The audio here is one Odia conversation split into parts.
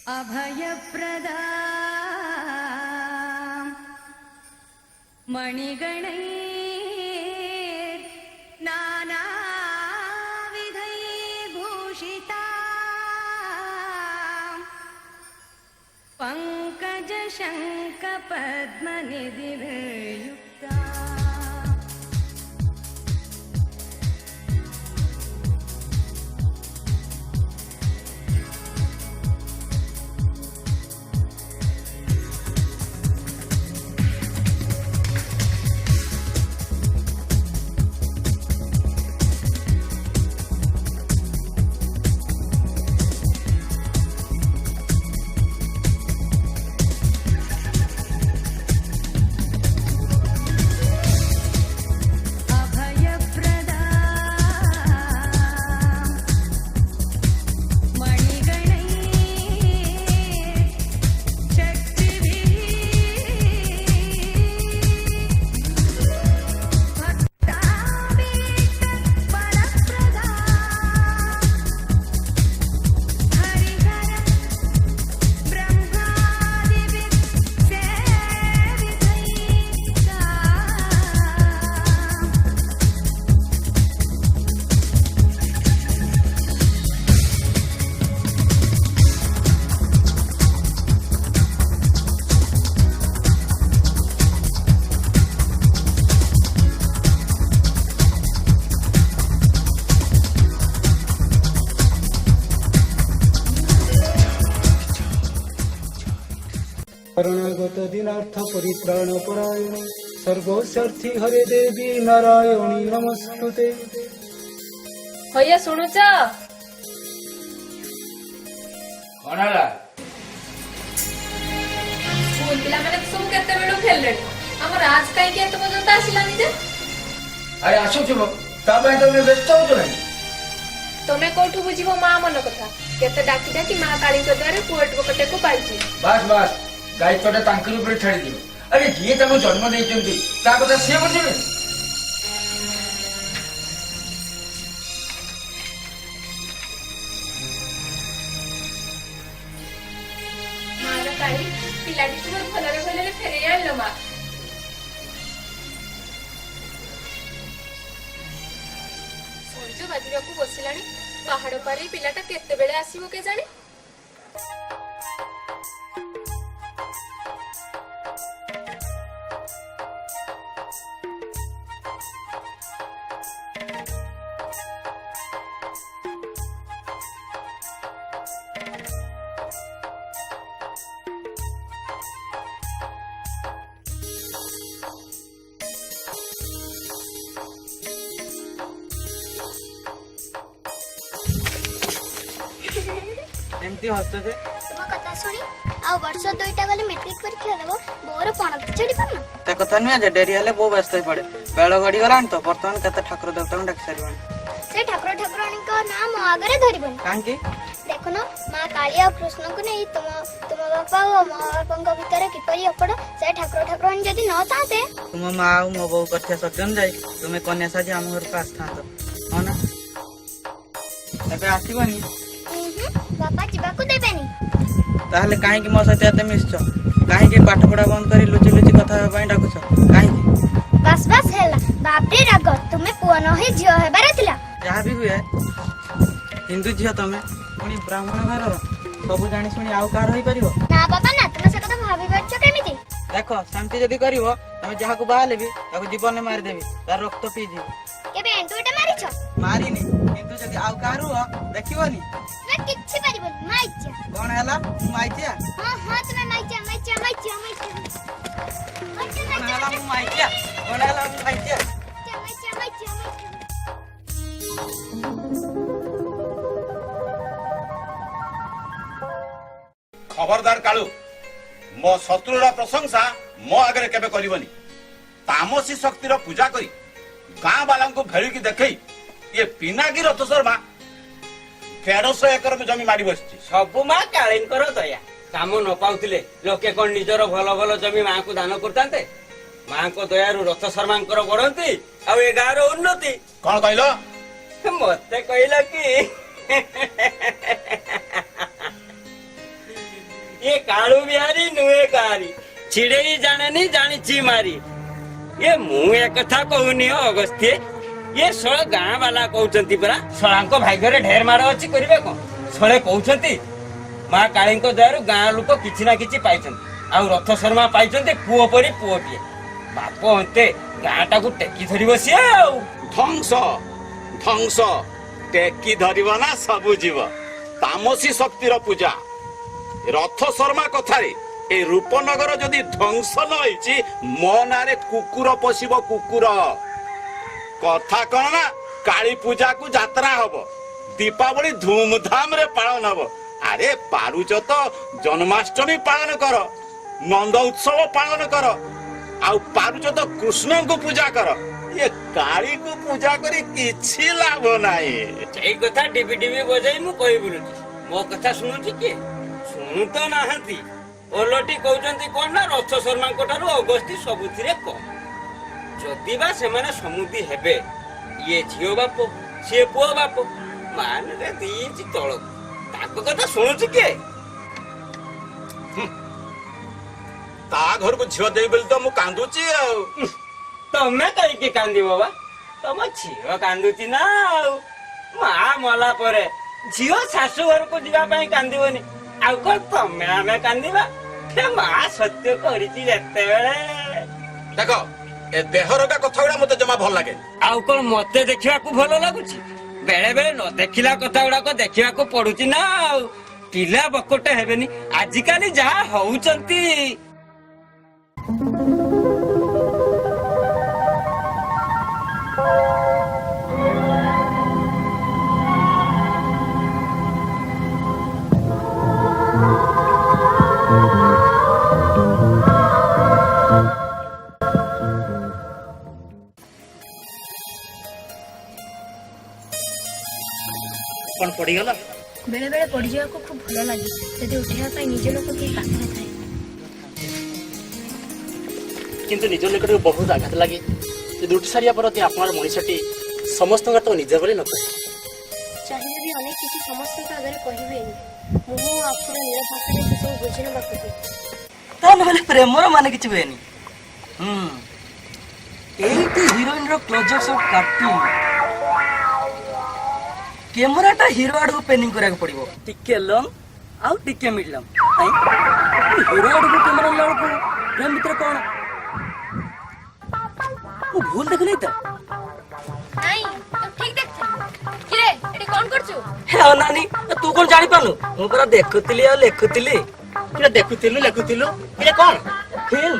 अभयप्रदा मणिगणै नानाविधैर्भूषिता पङ्कजशङ्खपद्मनिधिर्युक्ता शरणागत दीनार्थ परित्राण परायण सर्वस्यार्थी हरे देवी नारायणी नमस्तुते। भैया शुणुच कौन है स्कूल पिला माने सब केते बेलु खेलले हमर आज काई के तुम जनता आसिलानी जे अरे आसु छो ता पय तो व्यस्त हो तो नहीं तमे कोठु बुझिबो मां मन कथा केते डाकी डाकी मां काली के द्वारे पुएट बकटे को पाइछि बस बस दायित्वटा तांकर ऊपर छाड़ी दियो। अरे जी तमो जन्म देइचंती ता कथा से बुझिबे मां काली पिलाटी तुम भलरे भलरे फेरे आलो मां संजो बाजिरा को बसिलानी पहाड़ पारे पिलाटा केते बेले आसीबो के जाने एमती हसते थे तुम कथा सुनी आ वर्ष दुईटा गले मैट्रिक परीक्षा देबो बोर पण चढ़ी पारना ते कथा नुया जे डेरी हेले बो व्यस्त पड़े बेल गडी गलान तो वर्तमान कते ठाकुर देवता डाक सारिबन से ठाकुर ठाकुरानी का नाम आगरे धरिबन कांकी देखो न मां कालिया कृष्ण को नहीं तुम बापा और मां बापा के भीतर किपरि अपड़ से ठाकुर ठाकुरानी जदी न चाहते तुम मां आ मो बो कथे सत्यन जाई तुमे कन्या साजी हम घर पास था तो हो ना तबे आसीबनी बापा जीवा को देबेनी ताहले काहे कि मो सते आते मिसछ काहे कि पाठ पढ़ा बंद करी लुचि लुचि कथा पई डाकुछ काहे कि बस बस हैला बाप रे राग तुमे पुआ न हे झियो हेबारे थिला जहाँ भी हुए हिंदू झील तुम पुणी ब्राह्मण घर सब जानी शुणी आउ कार होई परिबो ना बाबा ना तुम से कथा भाबी बच्च केमिति देखो शांति जदी करिवो तमे जहा को बाले भी ताको जीवन में मार देबी तार रक्त पी जी केबे एंटुटा मारिछ मारिनी किंतु जदी आउ कार हो देखिबोनी मैं किछि परिबो माइचा कोन हला मु माइचिया हां हां तुमे माइचा माइचा माइचा माइचा कोन हला मु माइचिया कोन हला मु माइचिया माइचा माइचा माइचा खबरदार कालू मो शत्रुर प्रशंसा मो आगे केबे करिवनी तामसी शक्तिर पूजा करी गाँ वाला को भेड़ी देखे ये पिनाकी रथ शर्मा 150 एकर में जमी मारी बसची सबु माँ कालींकर दया काम न पाउथिले लोके कोन निजर भल भल जमी माँ को दान करतांते माँ को दयारु रथ शर्मांकर बढ़ंती आ ए गाँर उन्नति कौन कहलो मते कहला कि ये कालू बिहारी नुए कारी छिड़ेई जाने जानी मारी ये मुझे कथा कहूनी अगस्त्य ये सळ गाँ वाला कहते परा सळांको भाग्य ढेर माड़ अच्छी करेंगे कौन सळे कहते माँ काली दयारू गाँ लोक किछि ना किछि पाइछन आउ रथ शर्मा पाइछन पुओ परी पुओटिए बाप अंते गाँ टाकू टेकी धरी बसी आउ ধ্বংস ধ্বংস টেকি ধরিব না সবু জীব তামসী শক্তির পূজা রথ শর্মা কথারে এই রূপনগর যদি ধ্বংস ন হইছি মো নারে কুকুর পশিব কুকুর কথা কଣ না কালী পূজা কু যাত্রা হব দীপাবলি ধুমধাম রে পালন হব আরে পারুচ তো জন্মাষ্টমী পালন কর নন্দ উৎসব পালন কর ଆଉ ପାରୁଛ ତ କୃଷ୍ଣଙ୍କୁ ପୂଜା କର ଏ କାଳୀକୁ ପୂଜା କରି କିଛି ଲାଭ ନାହିଁ ଏଇ କଥା ଟିଭି ଟିଭି ବଜାଇ ମୁଁ କହି ବୁଲୁଛି ମୋ କଥା ଶୁଣୁଛି କିଏ ଶୁଣୁ ତ ନାହାନ୍ତି ଓଲଟି କହୁଛନ୍ତି କଣ ନା ରଥ ଶର୍ମାଙ୍କ ଠାରୁ ଅଗସ୍ତି ସବୁଥିରେ କମ ଯଦି ବା ସେମାନେ ସମୁଦି ହେବେ ଇଏ ଝିଅ ବାପ ସିଏ ପୁଅ ବାପ ମାନେ ଦେଇଛି ତଳକୁ ତାଙ୍କ କଥା ଶୁଣୁଛି କିଏ ତା ଘରକୁ ଝିଅ ଦେବି ବୋଲି ତ ମୁଁ କାନ୍ଦୁଛି ଆଉ ତମେ କାହିଁକି କାନ୍ଦିବ ବା ତମ ଝିଅ କାନ୍ଦୁଛି ନା ଆଉ ମା ମଲା ପରେ ଝିଅ ଶାଶୁ ଘରକୁ ଯିବା ପାଇଁ କାନ୍ଦିବନି ଆଉ କଣ ତମେ ଆମେ କାନ୍ଦିବା ସେ ମା ସତ୍ୟ କରିଛି ଯେତେବେଳେ ଦେଖ ଏ ଦେହରଟା କଥା ଗୁଡା ମତେ ଜମା ଭଲ ଲାଗେ ଆଉ କଣ ମତେ ଦେଖିବାକୁ ଭଲ ଲାଗୁଛି ବେଳେ ବେଳେ ନ ଦେଖିଲା କଥା ଗୁଡାକ ଦେଖିବାକୁ ପଡୁଛି ନା ଆଉ ପିଲା ବକଟେ ହେବେନି ଆଜିକାଲି ଯାହା ହଉଛନ୍ତି କଣ ପଡିଗଲା ବେଳେ ବେଳେ ପଡ଼ିଯିବାକୁ ଖୁବ୍ ଭଲ ଲାଗେ ଯଦି ଉଠିବା ପାଇଁ ନିଜ ଲୋକ କେହି ପାଖରେ ଥାଏ କିନ୍ତୁ ନିଜ ନିକଟକୁ ବହୁତ ଆଘାତ ଲାଗେ ଯଦି ଉଠି ସାରିବା ପରେ ଆପଣଙ୍କର ମଣିଷଟି ସମସ୍ତଙ୍କ ତ ନିଜ ବୋଲି ନଥାଏ ଚାହିଁଲେ ବି ଅନେକ କିଛି ସମସ୍ତଙ୍କ ଆଗରେ କହିବେନି ମୁଁ ଆପଣଙ୍କ ନୀଳ ଭାଷାରେ ସେସବୁ ବୁଝି ନେବାକୁ ତାହେଲେ ପ୍ରେମର ମାନେ କିଛି ହୁଏନି ଏଇଠି ହିରୋଇନ ର କ୍ଲୋଜର ସଟ୍ କାଟି କ୍ୟାମେରାଟା ହିରୋ ଆଡକୁ ପେନିଂ କରିବାକୁ ପଡିବ ଟିକେ ଲଙ୍ଗ ଆଉ ଟିକେ ମିଡଲମ୍ ହିରୋ ଆଡକୁ କ୍ୟାମେରା ନେଲା ବେଳକୁ ପ୍ରେମ ଭିତରେ କଣ ମୁଁ ଭୁଲ ଦେଖିଲି ତ ନାଇଁ ତୁ ଠିକ ଦେଖୁଛୁ କିରେ ଏଠି କଣ କରୁଛୁ ହେ ଅନାନି ତୁ କଣ ଜାଣିପାରୁନୁ ମୁଁ ପରା ଦେଖୁଥିଲି ଆଉ ଲେଖୁଥିଲି ଦେଖୁଥିଲୁ ଲେଖୁଥିଲୁ ଏଇଟା କଣ ଫିଲ୍ମ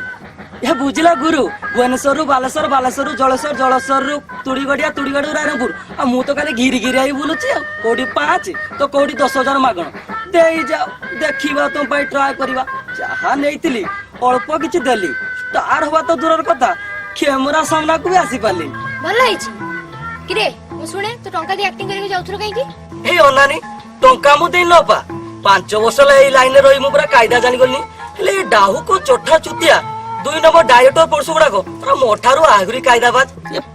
ଏ ବୁଝିଲା ଗୁରୁ ଭୁବନେଶ୍ୱରରୁ ବାଲେଶ୍ୱର ବାଲେଶ୍ୱରରୁ ଜଳେଶ୍ୱର ଜଳେଶ୍ୱରରୁ ତୁଡ଼ିଗଡିଆ ତୁଡ଼ିଗଡିଆ ରାୟପୁର ଆଉ ମୁଁ ତ ଖାଲି ଘିରି ଘିରି ହେଇ ବୁଲୁଛି ଆଉ କୋଉଠି 5 ତ କୋଉଠି 10,000 ମାଗଣ ଦେଇଯାଅ ଦେଖିବା ତୁମ ପାଇଁ ଟ୍ରାଏ କରିବା ଯାହା ନେଇଥିଲି ଅଳ୍ପ କିଛି ଦେଲି ଷ୍ଟାର ହବା ତ ଦୂରର କଥା କ୍ୟାମେରା ସାମ୍ନାକୁ ବି ଆସିପାରିଲି ଭଲ ହେଇଛି କିରେ ମୁଁ ଶୁଣେ ତୁ ଟଙ୍କା ଦେଇ ଆକ୍ଟିଂ କରିବାକୁ ଯାଉଥିଲୁ କାହିଁକି ଏଇ ଅନାନି ଟଙ୍କା ମୁଁ ଦେଇ ନପା 5 ବର୍ଷ ହେଲା ଏଇ ଲାଇନରେ ରହି ମୁଁ ପୁରା କାଇଦା ଜାଣିଗଲି ହେଲେ ଏ ଡାହୁକୁ ଚୋଠା ଚୁତିଆ 2 ନମ୍ବର ଡାଇରେକ୍ଟର ପଡୁଛୁ ଗୁଡାକ ମୋ ଠାରୁ ଆହୁରି କାଇଦାବାଜ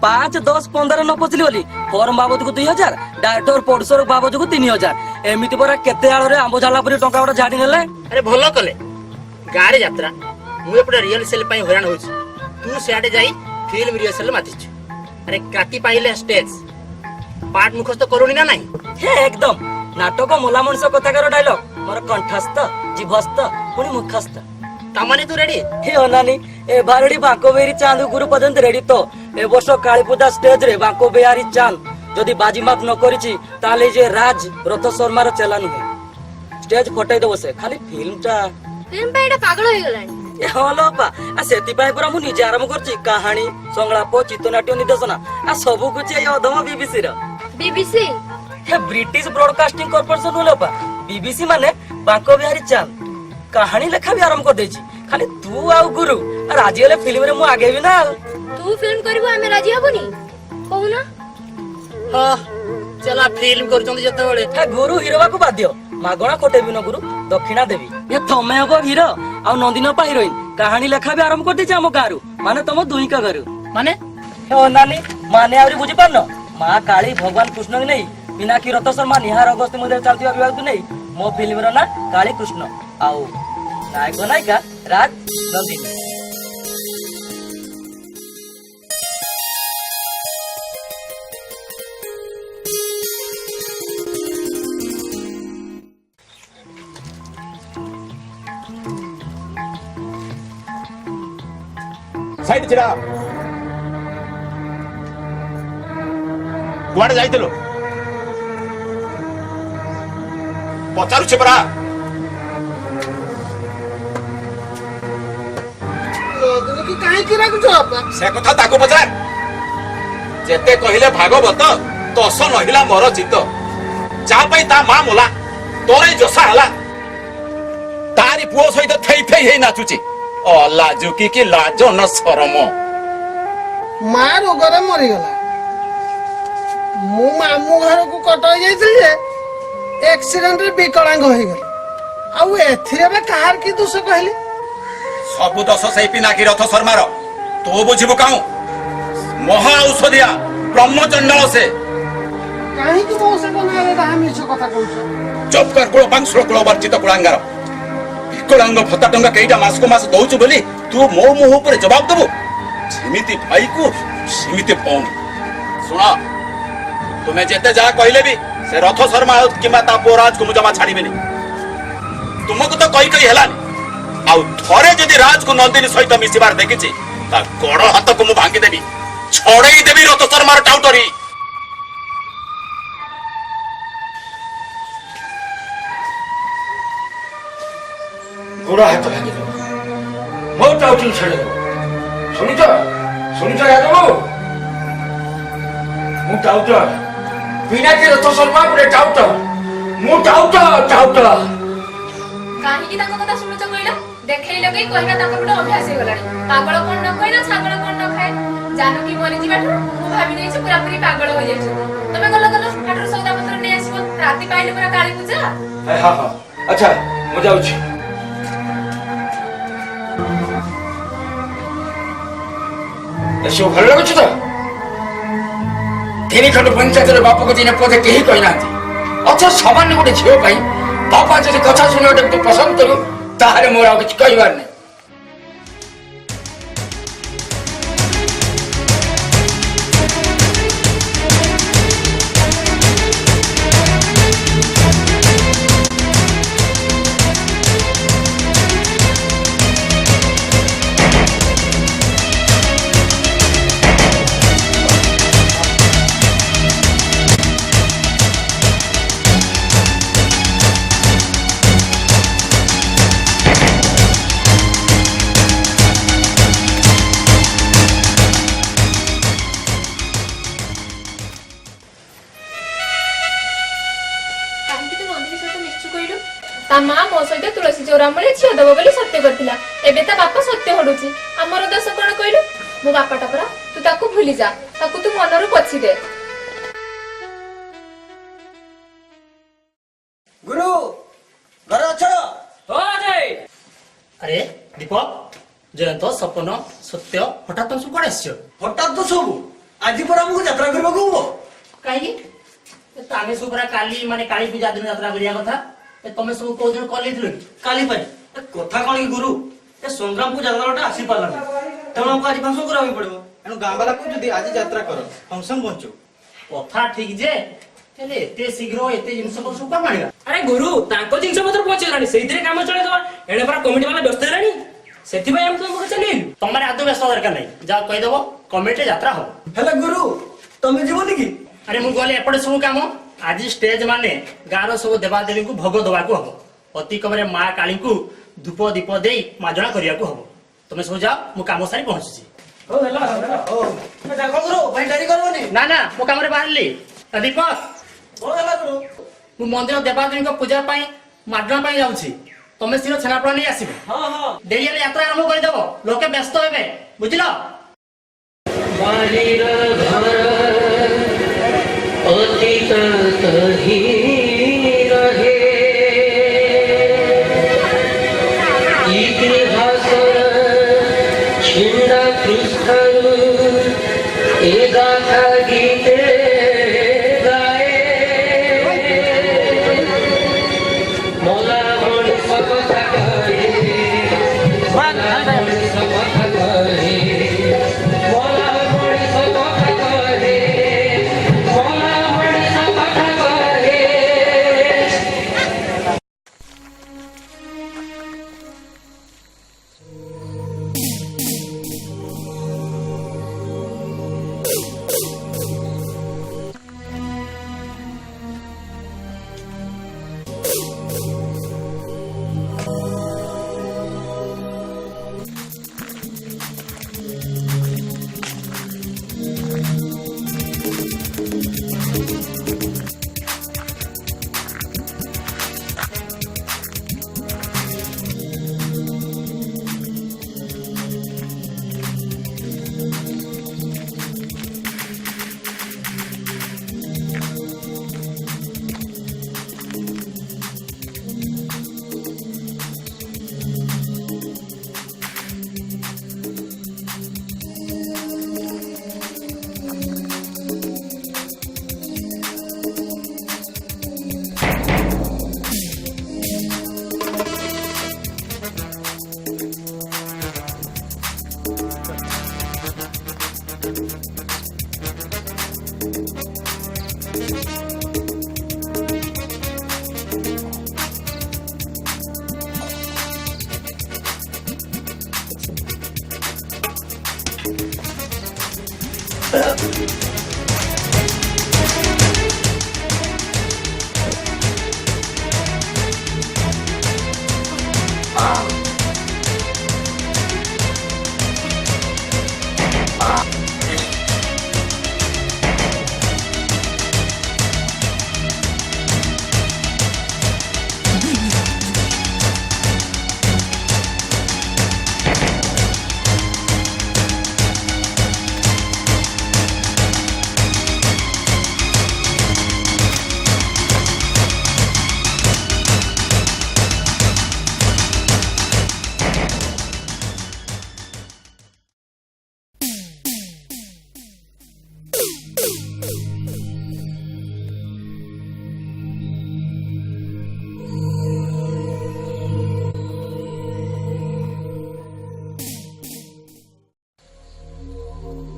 5, 10, 15 ନ ପଚିଲି ବୋଲି ଫର୍ମ ବାବଦକୁ 2,000 ଡାଇରେକ୍ଟର ପଡୁସର ବାବଦକୁ 3,000 ଏମିତି ପରା କେତେ ଆଳରେ ଆମ୍ବ ଝାଲା ପରି ଟଙ୍କା ଗୁଡା ଝାଡି ନେଲେ ଆରେ ଭଲ କଲେ ଗାଁରେ ଯାତ୍ରା ମୁଁ ଏପଟେ ରିହର୍ସାଲ ପାଇଁ ହଇରାଣ ହଉଛି ତୁ ସିଆଡେ ଯାଇ ଫିଲ୍ମ ରିହର୍ସାଲ ମାତିଛୁ ଆରେ କାଟି ପାଇଲେ ଷ୍ଟେଜ ପାର୍ଟ ମୁଖସ୍ତ କରୁନି ନା ନାହିଁ ହେ ଏକଦମ ନାଟକ ମୋଲା ମଣିଷ କଥାକାର ଡାଇଲଗ ମୋର କଣ୍ଠସ୍ଥ ଜିଭସ୍ଥ ପୁଣି ମୁଖସ୍ଥ ତାମାନେ ତୁ ରେଡି ହେ ଅନାନି ଏ ବାରଡି ବାଙ୍କ ବେରି ଚାନ୍ଦ ଗୁରୁ ପର୍ଯ୍ୟନ୍ତ ରେଡି ତ ଏ ବର୍ଷ କାଳୀ ପୂଜା ଷ୍ଟେଜ ରେ ବାଙ୍କ ବେହାରୀ ଚାନ୍ଦ ଯଦି ବାଜି ମାପ ନ କରିଛି ତାହେଲେ ଯେ ରାଜ ରଥ ଶର୍ମାର ଚେଲା ନୁହେଁ ଷ୍ଟେଜ ଫଟାଇ ଦବ ସେ ଖାଲି ଫିଲ୍ମଟା ଫିଲ୍ମ ପାଇଁ ଏଟା ପାଗଳ ହେଇଗଲାଣି ଏ ହଁ ଲୋପା ସେଥିପାଇଁ ପରା ମୁଁ ନିଜେ ଆରମ୍ଭ କରିଛି କାହାଣୀ ସଂଳାପ ଚିତ୍ରନାଟ୍ୟ ନିର୍ଦ୍ଦେଶନା ସବୁ କିଛି ଏଇ ଅଧମ BBC ର BBC हे ब्रिटिश ब्रॉडकास्टिंग कॉर्पोरेशन होले बा बीबीसी माने बांको बिहारी चांद कहानी लेखा भी आरंभ कर देछि खाली तू आ गुरु और आज वाले फिल्म रे मु आगे भी ना तू फिल्म करबो हमें राजी हबनी कहू ना हां चला फिल्म करचंदी जते बेले हे गुरु हीरोवा को बाध्य मागणा कोटे भी न गुरु दक्षिणा देवी ये थमे हबो हीरो आ नंदिन पा हिरोइन कहानी लेखा भी आरंभ कर देछि हम गारू माने तुम दुई का घरु माने हे नानी माने आउरी बुझी पारन मां काली भगवान कृष्ण के नहीं पिनाकी रथ शर्मा निहार अगस्त मध्य चलती विभाग नहीं मो फिल्म रो ना काली कृष्ण आउ ନାୟକ ନାୟିକା ରାଜ ନନ୍ଦିନୀ। ସାଇଡ୍ ଛିଡ଼ା କୁଆଡେ ଯାଇଥିଲୁ ପଚାରୁଛି ପରା। କାହିଁକି ରାଗୁଛ ବାପା? ସେ କଥା ତାକୁ ପଚାର। ଯେତେ କହିଲେ ଭାଗବତ ଦଶ ନହିଲା ମୋର ଚିତ୍ତ। ଯାହା ପାଇଁ ତା ମା ମଲା ତୋର ଏଇ ଜୋସା ହେଲା। ତାରି ପୁଅ ସହିତ ଥେଇ ଥେଇ ହେଇ ନାଚୁଛି। ଅଲାଜୁକି କି ଲାଜ ନ ସରମ। ମା ରୋଗରେ ମରିଗଲା। ମୁଁ ମାମୁଁ ଘରକୁ କଟକ ଯାଇଥିଲି ଯେ ଆକ୍ସିଡେଣ୍ଟରେ ବିକଳାଙ୍ଗ ହେଇଗଲି। ଆଉ ଏଥିରେ ଏବେ କାହାର କି ଦୋଷ କହିଲି? ସବୁ ଦୋଷ ସେଇ ପିନାକୀ ରଥ ଶର୍ମାର। ତୁ ବୁଝିବୁ କାହୁଁ? ମହା ଔଷଧିଆ ବ୍ରହ୍ମଚଣ୍ଡଳ ସେ। କାହିଁକି ମୋ ସାଙ୍ଗ ନାଁରେ ତାହା ମିଛ କଥା କହୁଛ? ଚୁପ୍ କର କୁଳ ପାଂଶୁଳ କୁଳ ବର୍ଜିତ କୁଳାଙ୍ଗାର। ବିକଳାଙ୍ଗ ଭତ୍ତା ଟଙ୍କା କେଇଟା ମାସକୁ ମାସ ଦଉଛୁ ବୋଲି ତୁ ମୋ ମୁହଁ ଉପରେ ଜବାବ ଦବୁ? ଯେମିତି ଭାଇକୁ ସେମିତି ଭଉଣୀ। ଶୁଣ, ତୁମେ ଯେତେ ଯାହା କହିଲେ ବି ସେ ରଥ ଶର୍ମା କିମ୍ବା ତା ପୁଅ ରାଜକୁ ମୁଁ ଜମା ଛାଡ଼ିବିନି। ତୁମକୁ ତ କହି କହି ହେଲାନି। ଆଉ ଥରେ ଯଦି ରାଜକୁ ନନ୍ଦିନୀ ସହିତ ମିଶିବାର ଦେଖିଛି ତା ଗୋଡ ହାତକୁ ମୁଁ ଭାଙ୍ଗିଦେବି, ଛଡେଇ ଦେବି ରଥ ଶର୍ମାର ଟାଉଟରି। ଗୋଡ ହାତ ଭାଙ୍ଗିଦେବ, ମୋ ଟାଉଟରି ଛାଡ଼ିଦେବ। ଶୁଣିଛ ଶୁଣିଛ ଯାଦବ, ମୁଁ ଟାଉଟର। ପିନାକୀ ରଥ ଶର୍ମା ଗୋଟେ ଟାଉଟର। ମୁଁ ଟାଉଟର ଟାଉଟର। କାହିଁକି ତାଙ୍କ କଥା ଶୁଣୁଛ କହିଲ? ଦେଖେଇ ଲଗେଇ କହିବା ତାଙ୍କର ଗୋଟେ ଅଭ୍ୟାସ ହେଇଗଲାଣି। ପାଗଳ କଣ ନ କହେ ନା ଛାଗଳ କଣ ନ ଖାଏ। ଜାନକୀ ମରିଯିବାଠୁ ମୁଁ ଭାବି ନେଇଛି ପୁରାପୁରି ପାଗଳ ହୋଇଯାଇଛନ୍ତି। ତମେ ଗଲ ହାଟରୁ ସଉଦା ପତ୍ର ନେଇ ଆସିବ। ରାତି ପାଇଲେ ପୁରା କାଳୀ ପୂଜା। ହଁ ହଁ, ଆଚ୍ଛା ମୁଁ ଯାଉଛି। ଏସବୁ ଭଲ ଲାଗୁଛି ତ? ତିନି ଖଣ୍ଡ ପଞ୍ଚାୟତରେ ବାପକୁ ଦିନେ ପଦେ କେହି କହିନାହାନ୍ତି। ଅଥଚ ସାମାନ୍ୟ ଗୋଟେ ଝିଅ ପାଇଁ ବାପା ଯଦି କଥା ଶୁଣିବାଟାକୁ ପସନ୍ଦ କରୁ ତାହେଲେ ମୋର ଆଉ କିଛି କହିବାର ନାହିଁ। ତା ମା ମୋ ସହିତ ତୁଳସୀ ଚଉରାମୂଳେ ଝିଅ ଦବ ବୋଲି ସତ୍ୟ କରିଥିଲା। ଏବେ ତା ବାପା ସତ୍ୟ ହଡୁଛି। ଆମର ଦୋଷ କଣ କହିଲୁ? ମୋ ବାପାଟା ପରା। ତୁ ତାକୁ ଭୁଲି ଯା। ତାକୁ ତୁ ମନରୁ ପୋଛି ଦେ। ଗୁରୁ ଘରେ ଅଛ? ଆରେ ଦୀପକ, ଜୟନ୍ତ, ସପନ, ସତ୍ୟ, ହଠାତ୍ ତମେ ସବୁ କୁଆଡେ ଆସିଛ? ହଠାତ୍ ତ ସବୁ। ଆଜି ପରା ଆମକୁ ଯାତ୍ରା କରିବାକୁ ହବ। କାହିଁକି? ଆମେ ସବୁ ପରା କାଲି ମାନେ କାଳୀ ପୂଜା ଦିନ ଯାତ୍ରା କରିବା କଥା। ତମେ ସବୁ କୋଉ ଦିନ କଲେଇଥିଲ କି? କାଲି ପାଇଁ କଥା କଣ କି ଗୁରୁ, ଏ ସଂଗ୍ରାମପୁର ଯାତ୍ରାଟା ଆସି ପାରିଲାନି। ତେଣୁ ଆମକୁ ଆଜି ଫଙ୍କସନ କରିବାକୁ ପଡିବ। ଏଣୁ ଗାଁ ବାଲାକୁ ଯଦି ଆଜି ଯାତ୍ରା କର ଫଙ୍କସନ ବଞ୍ଚୁ। କଥା ଠିକ ଯେ, ହେଲେ ଏତେ ଶୀଘ୍ର ଏତେ ଜିନିଷ ପତ୍ର ସବୁ କଣ ଆଣିବା? ଆରେ ଗୁରୁ, ତାଙ୍କ ଜିନିଷ ପତ୍ର ପହଞ୍ଚିଗଲାଣି, ସେଇଥିରେ କାମ ଚଳେଇଦବା। ଏଣେ ପରା କମିଟି ବାଲା ବ୍ୟସ୍ତ ହେଲାଣି, ସେଥିପାଇଁ ଆମେ ତମକୁ ଚାଲିଲୁ। ତମର ଆଦৌ ବ୍ୟସ୍ତ ଦରକାର ନାହିଁ। ଯାହା କହିଦବ କମିଟିରେ ଯାତ୍ରା ହବ। ହେଲେ ଗୁରୁ, ତମେ ଯିବନି କି? ଆରେ ମୁଁ ଗଲେ ଏପଟେ ସବୁ କାମ। ଆଜି ଷ୍ଟେଜ ମାନେ ଗାଁର ସବୁ ଦେବାଦେବୀଙ୍କୁ ଭୋଗ ଦେବାକୁ ହବ। ଅତି କମରେ ମା କାଳୀଙ୍କୁ ଧୂପ ଦୀପ ଦେଇ ମାଜଣା କରିବାକୁ ହବ। ତମେ ସବୁ ଯାଅ, ମୁଁ କାମ ସାରି ପହଞ୍ଚୁଛି। ନା ନା, ମୁଁ କାମରେ ବାହାରିଲି। ଦୀପକ, ମୁଁ ମନ୍ଦିର ଦେବାଦେବୀଙ୍କ ପୂଜା ପାଇଁ ମାଜଣା ପାଇଁ ଯାଉଛି। ତମେ ଶୀଘ୍ର ଛେନାପୋଡ ନେଇ ଆସିବ। ଡେରି ହେଲେ ଯାତ୍ରା ଆରମ୍ଭ କରିଦେବ। ଲୋକେ ବ୍ୟସ୍ତ ହେବେ, ବୁଝିଲ? অতীত কহি রহে ইতিহাস ছিন্ন পৃষ্ঠ এ গাথা গীতে গায়ে মলা মন কথা গায়ে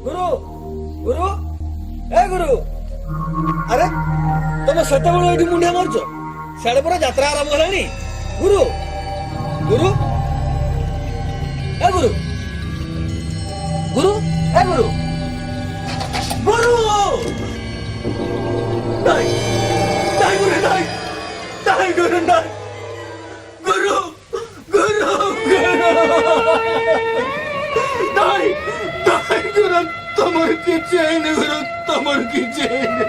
ଗୁରୁ ଗୁରୁ ଏ ଗୁରୁ ଆରେ ତମେ ସେତେବେଳେ ଏଇଠି ମୁଣ୍ଡିଆ ମାରୁଛ ସିଆଡେ ପୁରା ଯାତ୍ରା ଆରମ୍ଭ ହେଲାଣି ଗୁରୁ ଗୁରୁ ଏ ଗୁରୁ ଗୁରୁ ଏ ଗୁରୁ ଗୁରୁ ନାଇଁ ନାଇଁ ଗୁରୁ ନାଇଁ ନାଇଁ ଗୁରୁ ନାଇଁ ଗୁରୁ ଗୁରୁ ଗୁରୁ ନାଇଁ ନାଇଁ ଗୁରୁ ତମର କିଛି ହେଇନି ଗୁରୁ ତମର କିଛି ହେଇନି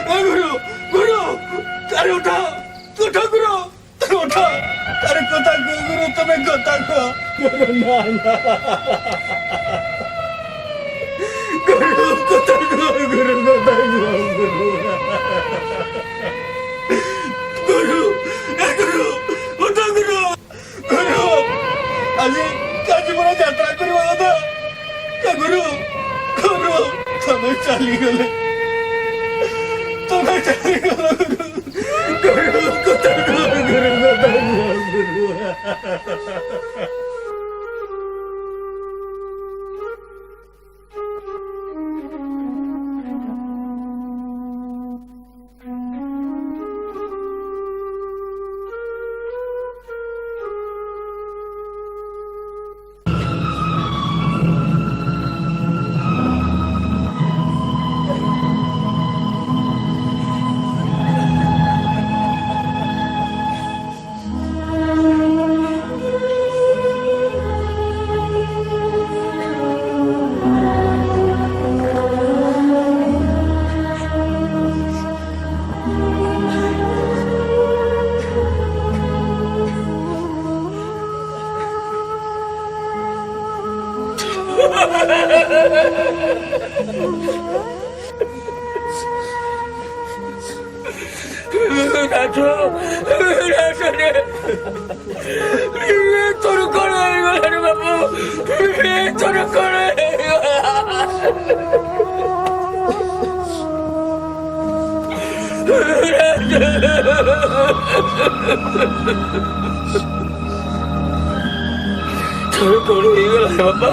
ଏ ଗୁରୁ ଗୁରୁ ତାର ଉଠା ଉଠା ଗୁରୁ ଉଠା ତାର କଥା କୁହ ଗୁରୁ ତମେ କଥା କୁହ ଗୁରୁ ନା ନା ଗୁରୁ କଥା କୁହ ଗୁରୁ କଥା କୁହ ଗୁରୁ ଏ ଗୁରୁ ଉଠା ଗୁରୁ ଗୁରୁ ଆଜି ଆଜି ମୋର ଯାତ୍ରା କରିବା କଥା ଗୁରୁ ଗୁରୁ ତମେ ଚାଲିଗଲେ ତମେ ଚାଲିଗଲ ଗୁରୁ ଗୁରୁ କଥା କୁହ ଗୁରୁ କଥା କୁହ ଗୁରୁ তোর কোন হয়ে গেল বাবু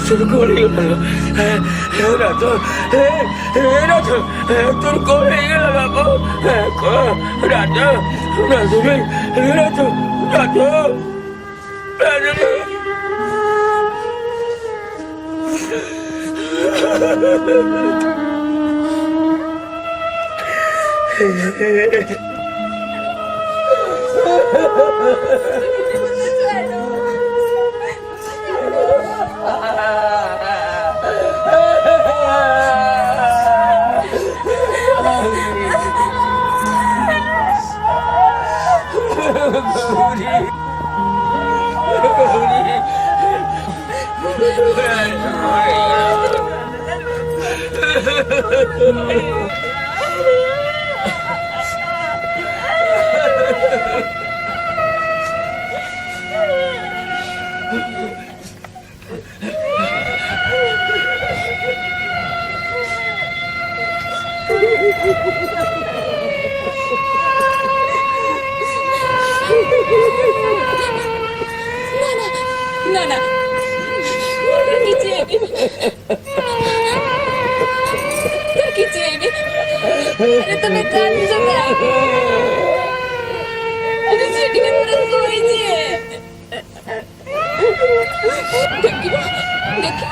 তোর কোন তোর কোন হয়ে গেল বাবা তোর কোন হয়ে গেল রাজ রাজ তোর কোন হয়ে গেল বাবু রাজ রাজ রাজ রাজ রাজ না না কিছু হয়নি কিছু হয়নি তুমি কাঁদছো আমি সেখানে মনে করেছি দেখিব দেখিব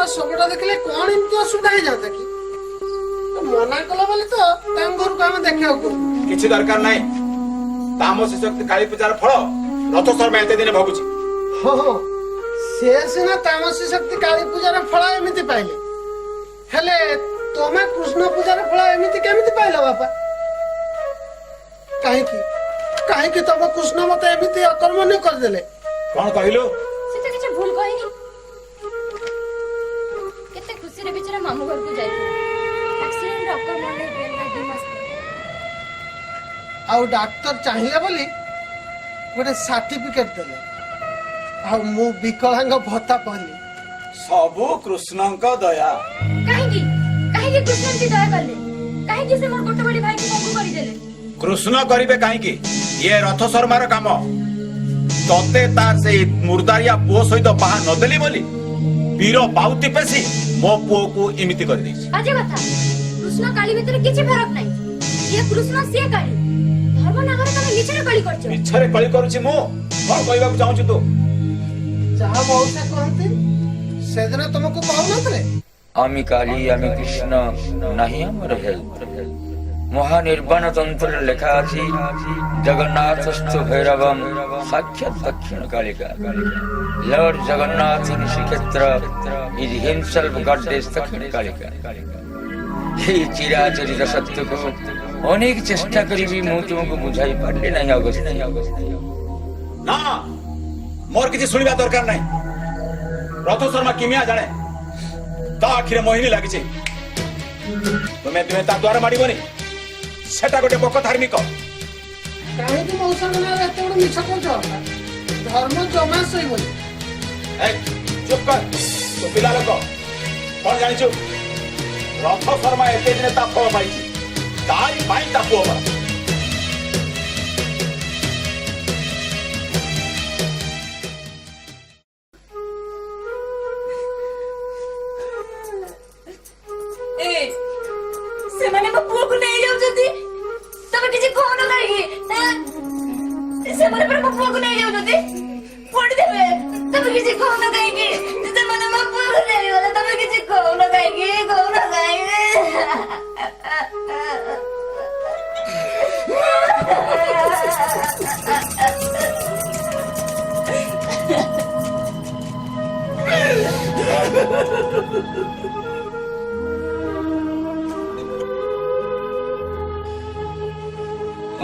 ସବୁଟା ଦେଖିଲେ କଣ ଏମିତି ଅସୁବିଧା ହେଇଯାନ୍ତା କି? ମନା କଲ ବୋଲି ତ ତାଙ୍କ ଘରକୁ ଆମେ ଦେଖିବାକୁ ଗଲୁ। କିଛି ଦରକାର ନାହିଁ। ତାମସୀ ଶକ୍ତି କାଳୀ ପୂଜାର ଫଳ ରଥ ଶର୍ମା ଏତେ ଦିନ ଭୋଗୁଛି। ହଁ ସେ ସିନା ତାମସୀ ଶକ୍ତି କାଳୀ ପୂଜାର ଫଳ ଏମିତି ପାଇଲେ, ହେଲେ ତମେ କୃଷ୍ଣ ପୂଜାର ଫଳ ଏମିତି କେମିତି ପାଇଲ ବାପା? କାହିଁକି କାହିଁକି ତମ କୃଷ୍ଣ ମତେ ଏମିତି ଅକର୍ମଣ୍ୟ କରିଦେଲେ? କଣ କହିଲୁ? ସେ ତ କିଛି ଭୁଲ କହିନି। କେତେ ଖୁସିରେ ବିଚାରା ମାମୁଁ ଘରକୁ ଯାଇଥିଲେ। ଆକ୍ସିଡେଣ୍ଟରେ ଅକର୍ମଣ୍ୟ ହେଇଗଲା 2 ମାସ। ଆଉ ଡାକ୍ତର ଚାହିଁଲେ ବୋଲି ଗୋଟେ ସାର୍ଟିଫିକେଟ ଦେଲେ, ଆଉ ମୁଁ ବିକଳାଙ୍ଗ ଭତ୍ତା ପାଇଲି। ସବୁ କୃଷ୍ଣଙ୍କ ଦୟା। କାହିଁକି କାହିଁକି କୃଷ୍ଣ ଏମିତି ଦୟା କଲେ? କାହିଁକି ସେ ମୋର ଗୋଟେ ବଡି ଭାଇକୁ ପଙ୍ଗୁ କରିଦେଲେ? କୃଷ୍ଣ କରିବେ କାହିଁକି? ଇଏ ରଥ ଶର୍ମାର କାମ। ତତେ ତାର ସେଇ ମୁର୍ଦାରିଆ ପୁଅ ସହିତ ବାହା ନଦେଲି ବୋଲି ବୀର ବାଉତି ପେଶି ମୋ ପୁଅକୁ ଏମିତି କରିଦେଇଛି। ଆଜି କଥା କୃଷ୍ଣ କାଳି ଭିତରେ କିଛି ଫରକ ନାହିଁ। ଇଏ କୃଷ୍ଣ ସିଏ କାଳି। ଧର୍ମ ନାଗରେ ତମେ ମିଛରେ କଳି କରୁଛ। ମିଛରେ କଳି କରୁଛି ମୁଁ? କଣ କହିବାକୁ ଚାହୁଁଛୁ ତୁ? ଯାହା ମଉସା କହନ୍ତି ସେଦିନ ତମକୁ କହୁନଥିଲେ? আমি কালী আমি কৃষ্ণ নাহি আমার হেল্প মহানির্বাণ তন্ত্রে লেখা আছে জগন্নাথস্থ ভৈরবম সাক্ষাৎ দক্ষিণ Kalika Lord Jagannath in Srikshetra is himself goddess দক্ষিণ কালিকা এই চিরাচরিত সত্যକୁ অনেক চেষ্টা করিবি ମୁଁ ତୁମକୁ ବୁଝାଇ ପାରିଲି ନାହିଁ ଅଗସ୍ତ୍ୟ। ନା ମୋର କିଛି ଶୁଣିବା ଦରକାର ନାହିଁ। ରଥ ଶର୍ମା କିମିଆ ଜାଣେ? ତା ଆଖିରେ ମୋହିନୀ ଲାଗିଛି। ତୁମେ ତା ଦ୍ୱାର ମାଡ଼ିବନି, ସେଟା ଗୋଟେ ପୋକ ଧାର୍ମିକ। କାହିଁକି ମଉସାଙ୍କ ନାଁରେ ଏତେ ବଡ ମିଛ କରୁଛ? ଧର୍ମ ଜମା ସହିବନି। ଚୁପ୍ କର ତୁ ପିଲା ଲୋକ। କଣ ଜାଣିଛୁ? ରଥ ଶର୍ମା ଏତେ ଦିନେ ତା ଫଳ ପାଇଛି, ତାରି ପାଇଁ ତା ପୁଅ ମରା। ସେମାନେ ମୋ ପୁଅକୁ ନେଇ ଯାଉଛନ୍ତି। ତମେ କିଛି କହୁନ କାହିଁକି? ସେମାନେ ମୋ ପୁଅକୁ ନେଇ ଯାଉଛନ୍ତି, ପୋଡ଼ିଦେବେ। ତମେ କିଛି କହୁନ କାହିଁକି? ସେମାନେ ମୋ ପୁଅକୁ ନେଇଗଲେ। ତମେ କିଛି କହୁନ କାହିଁକି? କହୁନ କାହିଁକି?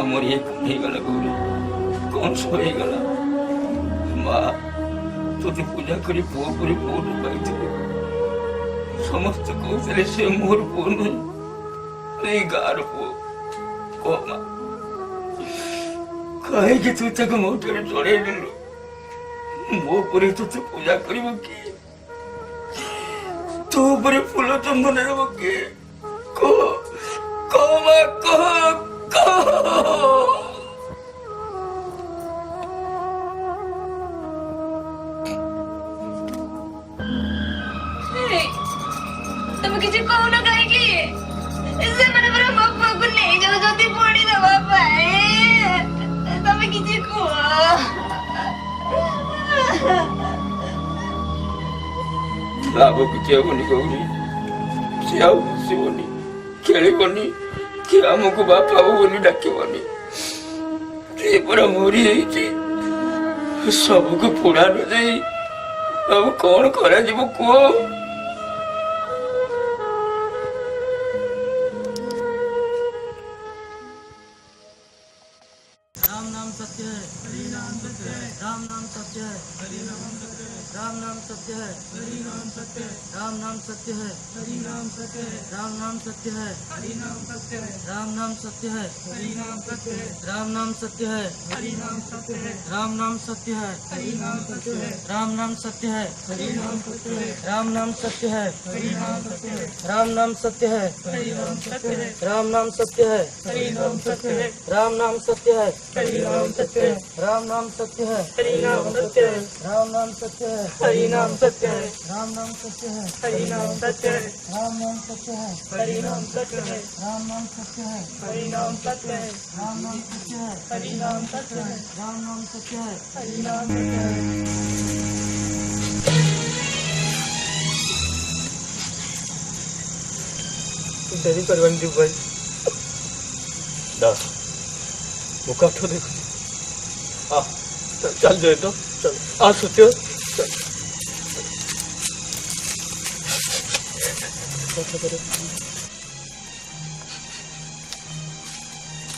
আমার ইয়ে হয়ে গেল গৌরী, কোন হয়ে গেল মা? তোতে পূজা করে পুয়া করে পুন পাইଥିଲି। ସମସ୍ତେ କହୁଥିଲେ ସେ ମୋର ପୁଅ ନୁହେଁ, ଏଇ ଗାଁର ପୁଅ। କହ ମା, କାହିଁକି ତୁ ତାକୁ ମୋ ଠାରେ ଚଢେଇ ଦେଲୁ? ମୋ ଉପରେ ତୋତେ ପୂଜା କରିବ କିଏ? ତୋ ଉପରେ ଫୁଲ ଚନ୍ଦନ ହେବ କିଏ? କହ କହ ମା, କହ କହ। ତମେ କିଛି କହୁନ କାହିଁକି? ସେମାନେ ପରା ମୋ ପୁଅକୁ ନେଇଯାଉଛନ୍ତି ପୋଡ଼ିଦେବା ପାଇଁ। ତମେ କିଛି କୁହ। ଲାଭ କିଛି ହବନି ଗୌରୀ, ସେ ଆଉ ବସିବନି, ଖେଳିବନି, କି ଆମକୁ ବାପା ବୋଲି ଡାକିବନି। ସେ ପରା ମରିଯାଇଛି। ସବୁକୁ ପୋଡ଼ା ନ ଦେଇ ଆଉ କଣ କରାଯିବ କୁହ? राम नाम सत्य है, हरि नाम सत्य है, राम नाम सत्य है, हरि नाम सत्य है, राम नाम सत्य है, हरि नाम सत्य है, राम नाम सत्य है, हरि नाम सत्य है, राम नाम सत्य है, हरि नाम सत्य है, राम नाम सत्य है, हरि नाम सत्य है, राम नाम सत्य है, हरि नाम सत्य है, राम नाम सत्य है, हरि नाम सत्य है, राम नाम सत्य है, हरि नाम सत्य है, राम नाम सत्य है, हरि नाम सत्य है, राम नाम सत्य है, हरि नाम सत्य है, राम नाम सत्य है, हरि नाम सत्य है, राम नाम सत्य है, हरि नाम सत्य है, राम नाम सत्य है, हरि नाम सत्य है, राम नाम सत्य है, हरि नाम सत्य है, राम नाम सत्य है, हरि नाम सत्य है, राम नाम सत्य है, हरि नाम सत्य है, राम नाम सत्य है, हरि नाम सत्य है, राम नाम सत्य है, हरि नाम सत्य है, राम नाम सत्य है, हरि नाम सत्य है। ଡେରି କରିବାନି ଦୀପ ଭାଇ। ମୁଁ କାଠ ଦେଖୁଛି। ଚାଲ ଯାଏ ତ ଚାଲ ସତ୍ୟ ଚାଲ।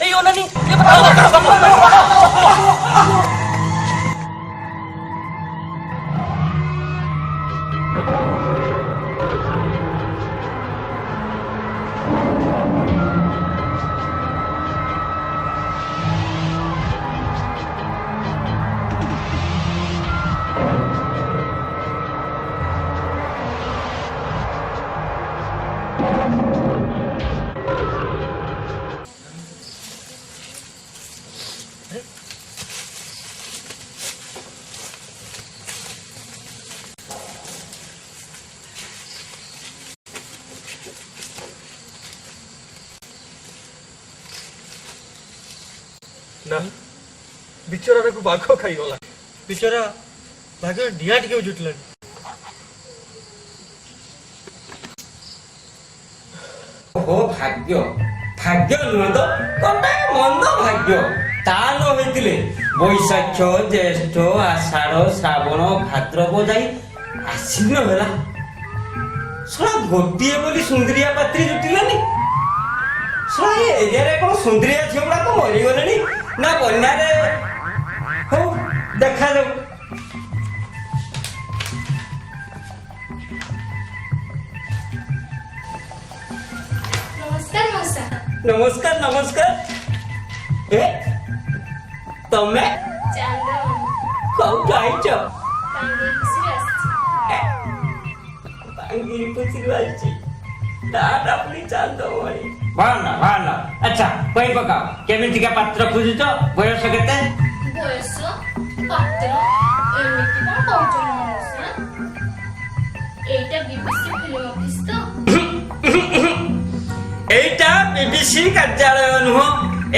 এই অনানি ନା ବିଚରାକୁ ବାଘ ଖାଇଗଲା। ବିଚରା ବାଘ ଡିଆ ଟିକେ ଜୁଟିଲାନି। ଓ ଭାଗ୍ୟ ଭାଗ୍ୟ ନୁହେଁ ତ କଟା ମନ୍ଦ ଭାଗ୍ୟ। ତା ନ ହେଇଥିଲେ ବୈଶାଖ ଜ୍ୟେଷ୍ଠ ଆଷାଢ଼ ଶ୍ରାବଣ ଭାଦ୍ରବ ଯାଇ ଆଶ୍ବିନ ହେଲା। ଶଳା ଗୋଟିଏ ବୋଲି ସୁନ୍ଦରିଆ ପାତ୍ରୀ ଜୁଟିଲାନି। ଶଳା ଏ ଏରିଆରେ କଣ ସୁନ୍ଦରିଆ ଝିଅ ଗୁଡାକ ମରିଗଲେଣି ନା ବନ୍ୟାରେ? ହଉ ଦେଖାଯାଉ। ନମସ୍କାର ମଉସା। ନମସ୍କାର ନମସ୍କାର। ଏ ତମେ ଚାନ୍ଦ କୋଉଠୁ ଆଇଛ? ପାଣି ଖୁସିରେ ଆସିଛି। ପାଙ୍ଗିରି ଖୁସିରୁ ଆସିଛି। ଦାଦା ପୁଣି ଚାନ୍ଦମଣି। ଭଲ ଭଲ। ଆଚ୍ଛା କହି ପକାଅ କେମିତିକା ପାତ୍ର ଖୋଜୁଛ? ବୟସ କେତେ? ବୟସ ପାତ୍ର ଏମିତି କଣ କହୁଛନ୍ତି ମଉସା? ଏଇଟା BBC ଫିଲ୍ମ ଅଫିସ ତ? এইটা বিবিসি কার্যালয় নুহ,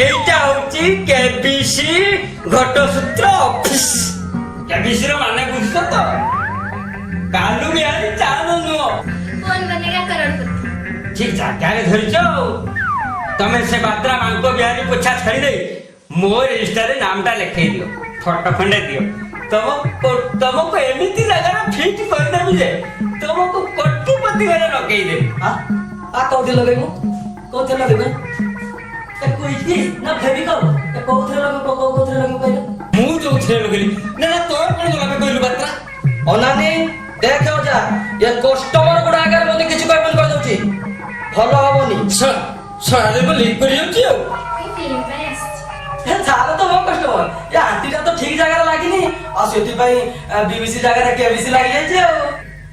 এইটা হচ্ছে কেবিসি ঘটসূত্র অফিস। কেবিসি র মানে বুঝছ তো? কালু বিহারি চাল নুহ। कौन बनेगा करोड़पति? ঠিক জায়গায় ধরিছ। তুমি সে বাত্রা মাঙ্ক বিহারি পোছা ছাড়ি দেই মো রেজিস্টারে নামটা লেখাই দিও, ফটো খন্ডে দিও। তোমাকে এমিতি জায়গায় ফিট করে দেবি যে তোমাকে কোটিপতি ঘরে লগাই দেবি। କୋଉଠି ଲଗେଇବୁ? କୋଉଥିରେ ଲଗେଇବୁ? କୁଇଟି ନା ଫେବିକଲ୍? କୋଉଥିରେ ଲଗେଇବୁ? କୋଉଥିରେ ଲଗେଇବୁ କହିଲେ? ମୁଁ ଯୋଉଥିରେ ଲଗେଇଲି ନା ନା ତୋର କଣ ଲଗାବେ କହିଲୁ ବାତ୍ରା? ଅନାନି ଦେଖ ଅଜା, ଏ କଷ୍ଟମର ଗୁଡା ଆଗରେ ମୋତେ କିଛି କହିବନି କହିଦଉଛି, ଭଲ ହବନି। ସାରେ ମୁଁ ଲିକ୍ କରି ଯାଉଛି ଆଉ। ये फिल्म ପାଇଁ ଆସିଛି। ହେ ଛାଡ଼ ତ ମୋ କଷ୍ଟମର, ଏ ଆଣ୍ଟିଟା ତ ଠିକ ଜାଗାରେ ଲାଗିନି ଆଉ ସେଥିପାଇଁ BBC ଜାଗାରେ କେବିସି ଲାଗିଯାଇଛି ଆଉ।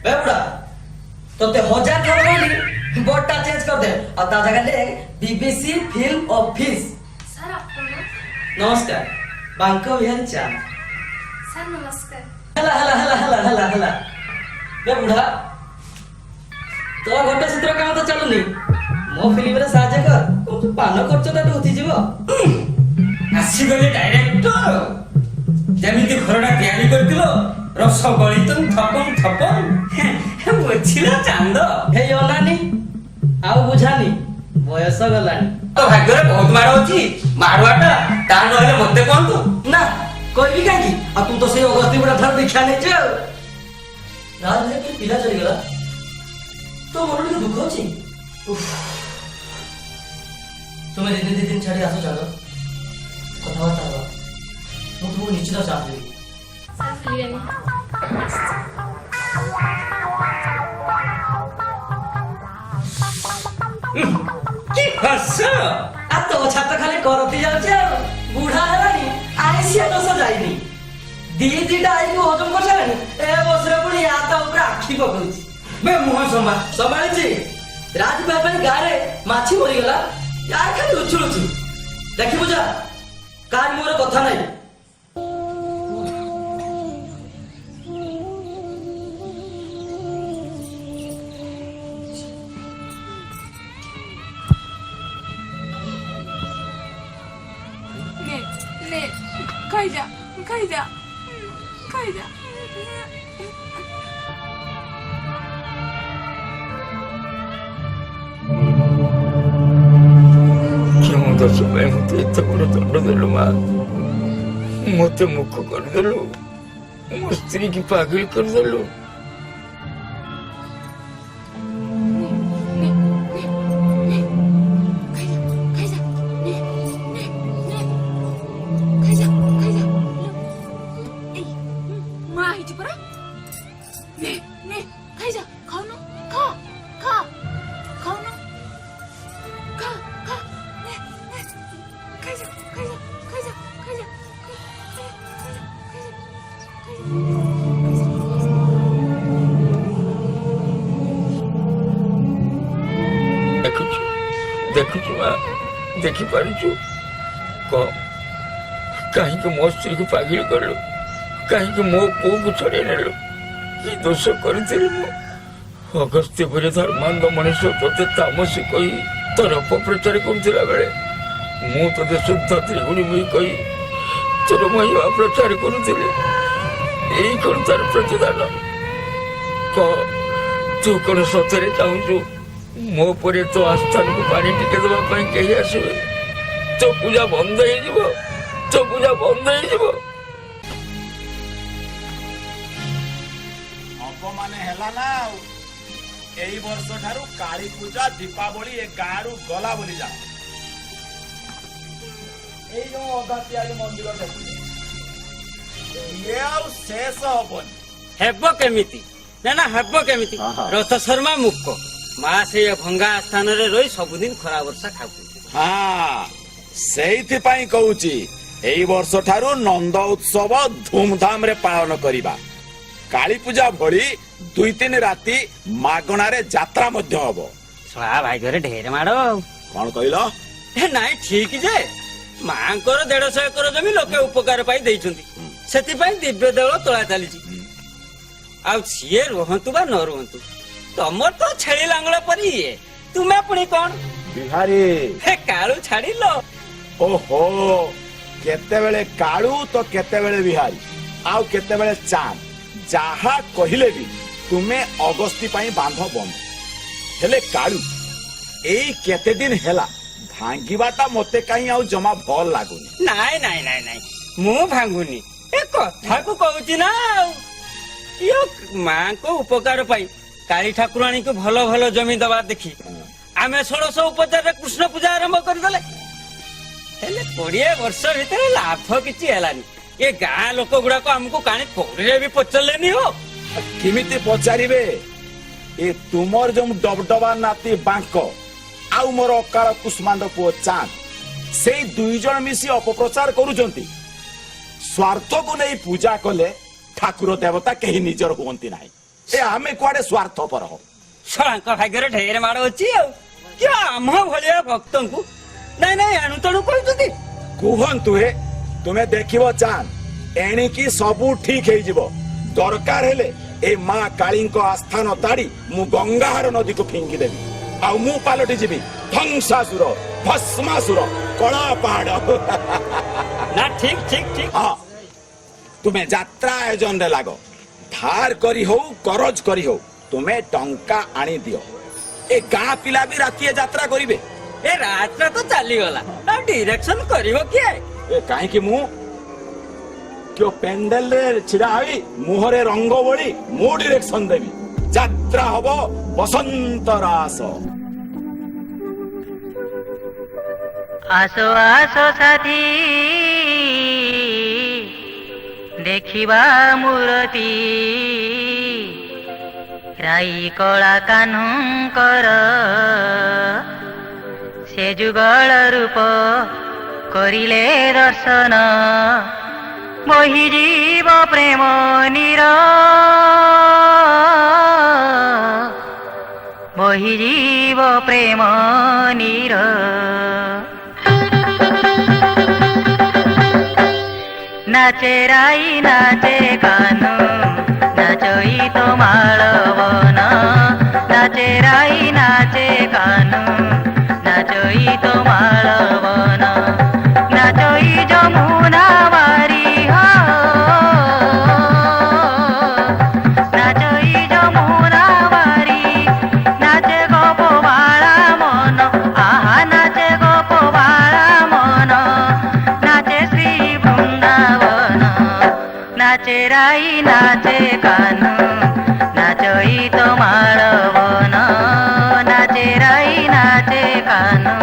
ଏ ବୁଢା ତତେ 1000 ଥର କହିଲି ବୋର୍ଡଟା ଚେଞ୍ଜ କରିଦେ ଆଉ ତା ଜାଗାରେ BBC ଫିଲ୍ମ ଅଫିସ। ସାର୍ ଆପଣ? ନମସ୍କାର, ବାଙ୍କ ବିହାରୀ ଚାନ୍ଦ। ସାର୍ ନମସ୍କାର। ହେଲା ହେଲା ହେଲା ହେଲା ହେଲା ହେଲା ବେ ବୁଢା, ତୋ ଘଟ ଚିତ୍ର କାମ ତ ଚାଲୁନି, ମୋ ଫିଲ୍ମରେ ସାହାଯ୍ୟ କର, କୋଉଠି ପାନ ଖର୍ଚ୍ଚଟା ଉଠିଯିବ। ଆସିଗଲେ ଡାଇରେକ୍ଟର, ଯେମିତି ଘରଟା ତିଆରି କରିଥିଲ ରସ ଗଳିତମ୍ ଥପମ୍ ଥପମ୍। ବୁଝିଲ ଚାନ୍ଦ? ହେଇ ଅନାନି ଆଉ ବୁଝାନି, ବୟସ ଗଲାଣି। ତୋ ଭାଗ୍ୟରେ ବହୁତ ମାଡ଼ ଅଛି, ମାରୁଆଟା ତା ନହେଲେ ମତେ କୁହନ୍ତୁ ନା କହିବି କାହିଁକି, ଆଉ ତୁ ତ ସେଇ ଅଗସ୍ତି ଗୁଡା ଠାରୁ ଦୀକ୍ଷା ନେଇଛୁ ଆଉ। ରାଜଭାଇ ପିଲା ଚଳିଗଲା, ତୋ ମନ ଟିକେ ଦୁଃଖ ଅଛି? ତୁମେ ଦିନେ ଦି ଦିନ ଛାଡି ଆସ ଚାଲ, କଥାବାର୍ତ୍ତା ହବା, ମୁଁ ତୁମକୁ ନିଶ୍ଚିତ ଚାନ୍ସ ଦେବି। ସାର୍ ଫିଲ୍ମ ଆସିଛି। କି ହସ। ଆଉ ତୋ ଛାତ ଖାଲି କରତି ଯାଉଛି ଆଉ, ବୁଢା ହେଲାଣି ଆଇସିଆ ଦୋଷ ଯାଇନି, ଦିଟା ଆଇକୁ ହଜମ କରିସାରିଲାଣି, ଏ ବସରେ ପୁଣି ୟା ତା ଉପରେ ଆଖି ପକଉଛି। ବେ ମୁହଁ ସମ୍ଭାଳିଛି। ରାଜଭାଇ ପାଇଁ ଗାଁରେ ମାଛି ମରିଗଲା, ୟାର ଖାଲି ଉଛୁଳୁଛୁ, ଦେଖିବୁ ଯା, କାହାର ମୋର କଥା ନାହିଁ। নে খাই যা খাই যা খাই যা। ଦୋଷ ପାଇଁ ମତେ ଏତେ ବଡ ଦଣ୍ଡ ଦେଲୁ ମା। ମତେ ମୁଖ କରିଦେଲୁ, ମୋ ସ୍ତ୍ରୀ କି ପାଗଳ କରିଦେଲୁ। ଦେଖୁଛୁ ମା, ଦେଖିପାରୁଛୁ? କହ, କାହିଁକି ମୋ ସ୍ତ୍ରୀକୁ ପାଗଳ କଲୁ? କାହିଁକି ମୋ ପୁଅକୁ ଛଡେଇ ନେଲୁ? କି ଦୋଷ କରିଥିଲି ମୁଁ? ଅଗସ୍ତ୍ୟ ପରି ଧର୍ମାନ୍ଧ ମଣିଷ ତୋତେ ତାମସୀ କହି ତୋର ଅପପ୍ରଚାର କରୁଥିଲା ବେଳେ ମୁଁ ତୋତେ ଶୁଦ୍ଧ ତ୍ରିଗୁଣୀ କହି ତୋର ମହିମା ପ୍ରଚାର କରୁଥିଲି। ଏଇ କଣ ତାର ପ୍ରତିଦାନ? କହ, ତୁ କଣ ସତରେ ଚାହୁଁଛୁ ମୋ ପରେ ତୋ ଆସ୍ଥାନକୁ ପାଣି ଟିକେ ଦେବା ପାଇଁ କେହି ଆସିବେ? ତୋ ପୂଜା ବନ୍ଦ ହେଇଯିବ, ତୋ ପୂଜା ବନ୍ଦ ହେଇଯିବ। ଅପମାନ ହେଲା ନା ଆଉ। ଏଇ ବର୍ଷ ଠାରୁ କାଳୀ ପୂଜା ଦୀପାବଳି ଏ ଗାଁରୁ ଗଲା ବୋଲି ଯାଅ। ଏଇ ଯୋଉ ଅଗାତିଆଳି ମନ୍ଦିର ଦେଖୁଛ, ଇଏ ଆଉ ଶେଷ ହବନି। ହେବ କେମିତି? ନା ନା ହେବ କେମିତି? ରଥ ଶର୍ମା ମୁକ ମା ସେଇ ଭଙ୍ଗା ସ୍ଥାନରେ ରହି ସବୁଦିନ ଖରା ବର୍ଷା ଖାଉଛନ୍ତି। ହଁ, ସେଇଥିପାଇଁ କହୁଛି ଏଇ ବର୍ଷ ଠାରୁ ନନ୍ଦ ଉତ୍ସବ ଧୁମଧାମ ରେ ପାଳନ କରିବା। କାଳୀ ପୂଜା ଭଳି 2-3 ରାତି ମାଗଣାରେ ଯାତ୍ରା ମଧ୍ୟ ହବ। ଶଳା ଭାଗ୍ୟରେ ଢେର ମାଡ। କଣ କହିଲ? ନାଇଁ ଠିକ ଯେ ମାଙ୍କର 150 ଏକର ଜମି ଲୋକେ ଉପକାର ପାଇଁ ଦେଇଛନ୍ତି, ସେଥିପାଇଁ ଦିବ୍ୟ ଦେଉଳ ତୋଳା ଚାଲିଛି। ଆଉ ସିଏ ରୁହନ୍ତୁ ବା ନ ରୁହନ୍ତୁ, ତମର ତ ଛେଳି ଲାଙ୍ଗଳ ପରି ଇଏ, ତୁମେ ପୁଣି କଣ ବିହାରୀ? କାଳୁ ଛାଡିଲ। ଓହୋ, କେତେବେଳେ କାଳୁ ତ କେତେବେଳେ ବିହାରୀ, ଆଉ କେତେବେଳେ ଚାନ୍ଦ। ଯାହା କହିଲେ ବି ତୁମେ ଅଗସ୍ତି ପାଇଁ ବାନ୍ଧ ବନ୍ଦ। ହେଲେ କାଳୁ, ଏଇ କେତେ ଦିନ ହେଲା ଭାଙ୍ଗିବାଟା ମତେ କାହିଁ ଆଉ ଜମା ଭଲ ଲାଗୁନି। ନାଇଁ ନାଇଁ ନାଇଁ ନାଇଁ, ମୁଁ ଭାଙ୍ଗୁନି, ଏ କଥାକୁ କହୁଛି ନା। ଆଉ ଇଏ ମାଙ୍କ ଉପକାର ପାଇଁ କାଳୀ ଠାକୁରାଣୀକୁ ଭଲ ଭଲ ଜମି ଦବା ଦେଖି ଆମେ 1600 ଉପଚାରରେ କୃଷ୍ଣ ପୂଜା ଆରମ୍ଭ କରିଦେଲେ। ହେଲେ 20 ବର୍ଷ ଭିତରେ ଲାଭ କିଛି ହେଲାନି। ଏ ଗାଁ ଲୋକ ଗୁଡାକ ଆମକୁ କାଣି କଉଡ଼ିରେ ବି ପଚାରିଲେନି। ହୋ, କେମିତି ପଚାରିବେ? ଏ ତୁମର ଯୋଉ ଡବଡବା ନାତି ବାଙ୍କ ଆଉ ମୋର ଅକାଳ କୁଷ୍ମାଣ୍ଡ ପୁଅ ଚାନ୍ଦ, ସେଇ 2 ଜଣ ମିଶି ଅପପ୍ରଚାର କରୁଛନ୍ତି। ସ୍ୱାର୍ଥକୁ ନେଇ ପୂଜା କଲେ ଠାକୁର ଦେବତା କେହି ନିଜର ହୁଅନ୍ତି ନାହିଁ। ଏ ଆମେ କୁଆଡେ ସ୍ୱାର୍ଥପର? ଶଳାଙ୍କ ଭାଗ୍ୟରେ ଢେର ମାଡ ଅଛି। ଆଉ କି ଆମ ଭଳିଆ ଭକ୍ତଙ୍କୁ ନାଇଁ ନାଇଁ ଆଣୁ ତଣୁ କରୁଛନ୍ତି। କୁହନ୍ତୁ, ତୁମେ ଦେଖିବ ଚାନ୍ଦ, ଏଣିକି ସବୁ ଠିକ ହେଇଯିବ। ଦରକାର ହେଲେ ଏ ମା କାଳୀଙ୍କ ଆସ୍ଥାନ ତାଡି ମୁଁ ଗଙ୍ଗାହାର ନଦୀକୁ ଫିଙ୍ଗି ଦେବି, ଆଉ ମୁଁ ପାଲଟି ଯିବି ଧ୍ୱଂସାସୁର, ଭସ୍ମାସୁର, କଳା ପାହାଡ। ନା ଠିକ ଠିକ ଠିକ। ହଁ, ତୁମେ ଯାତ୍ରା ଆୟୋଜନରେ ଲାଗ। ଧାର କରି ହଉ କରଜ କରି ହଉ ତୁମେ ଟଙ୍କା ଆଣି ଦିଅ। ଏ ଗାଁ ପିଲା ବି ରାତିଏ ଯାତ୍ରା କରିବେ। ଏ ରାତଟା ତ ଚାଲିଗଲା, ଆଉ ଡିରେକ୍ସନ କରିବ କିଏ? ଏ କାହିଁକି ମୁଁ କେଉଁ ପେଣ୍ଡେଲରେ ଛିଡା ହୋଇ ମୁହଁରେ ରଙ୍ଗ ବୋଳି ମୁଁ ଡିରେକ୍ସନ ଦେବି। ଯାତ୍ରା ହବ ବସନ୍ତ ରାସ। ଆସ ଆସ ସାଥୀ ଦେଖିବା ମୂରତି, ରାଇ କଳା କାହ୍ନୁଙ୍କର ସେ ଯୁଗଳ ରୂପ କରିଲେ ଦର୍ଶନ। ବହିଯିବ ପ୍ରେମ ନୀର, ବହିଯିବ ପ୍ରେମ ନୀର। নাচে রাই নাচে কানু, নাচই তো মালবন। নাচে রাই নাচে কানু, নাচই তো মালবন। নাচই যমুনা বারি হো, নাচই যমুনা বারি। নাচে গোপবালা মন, আহা নাচে গোপবালা নাচে রাই নাচে কানু নাচই তোমার বন নাচে রাই নাচে কানু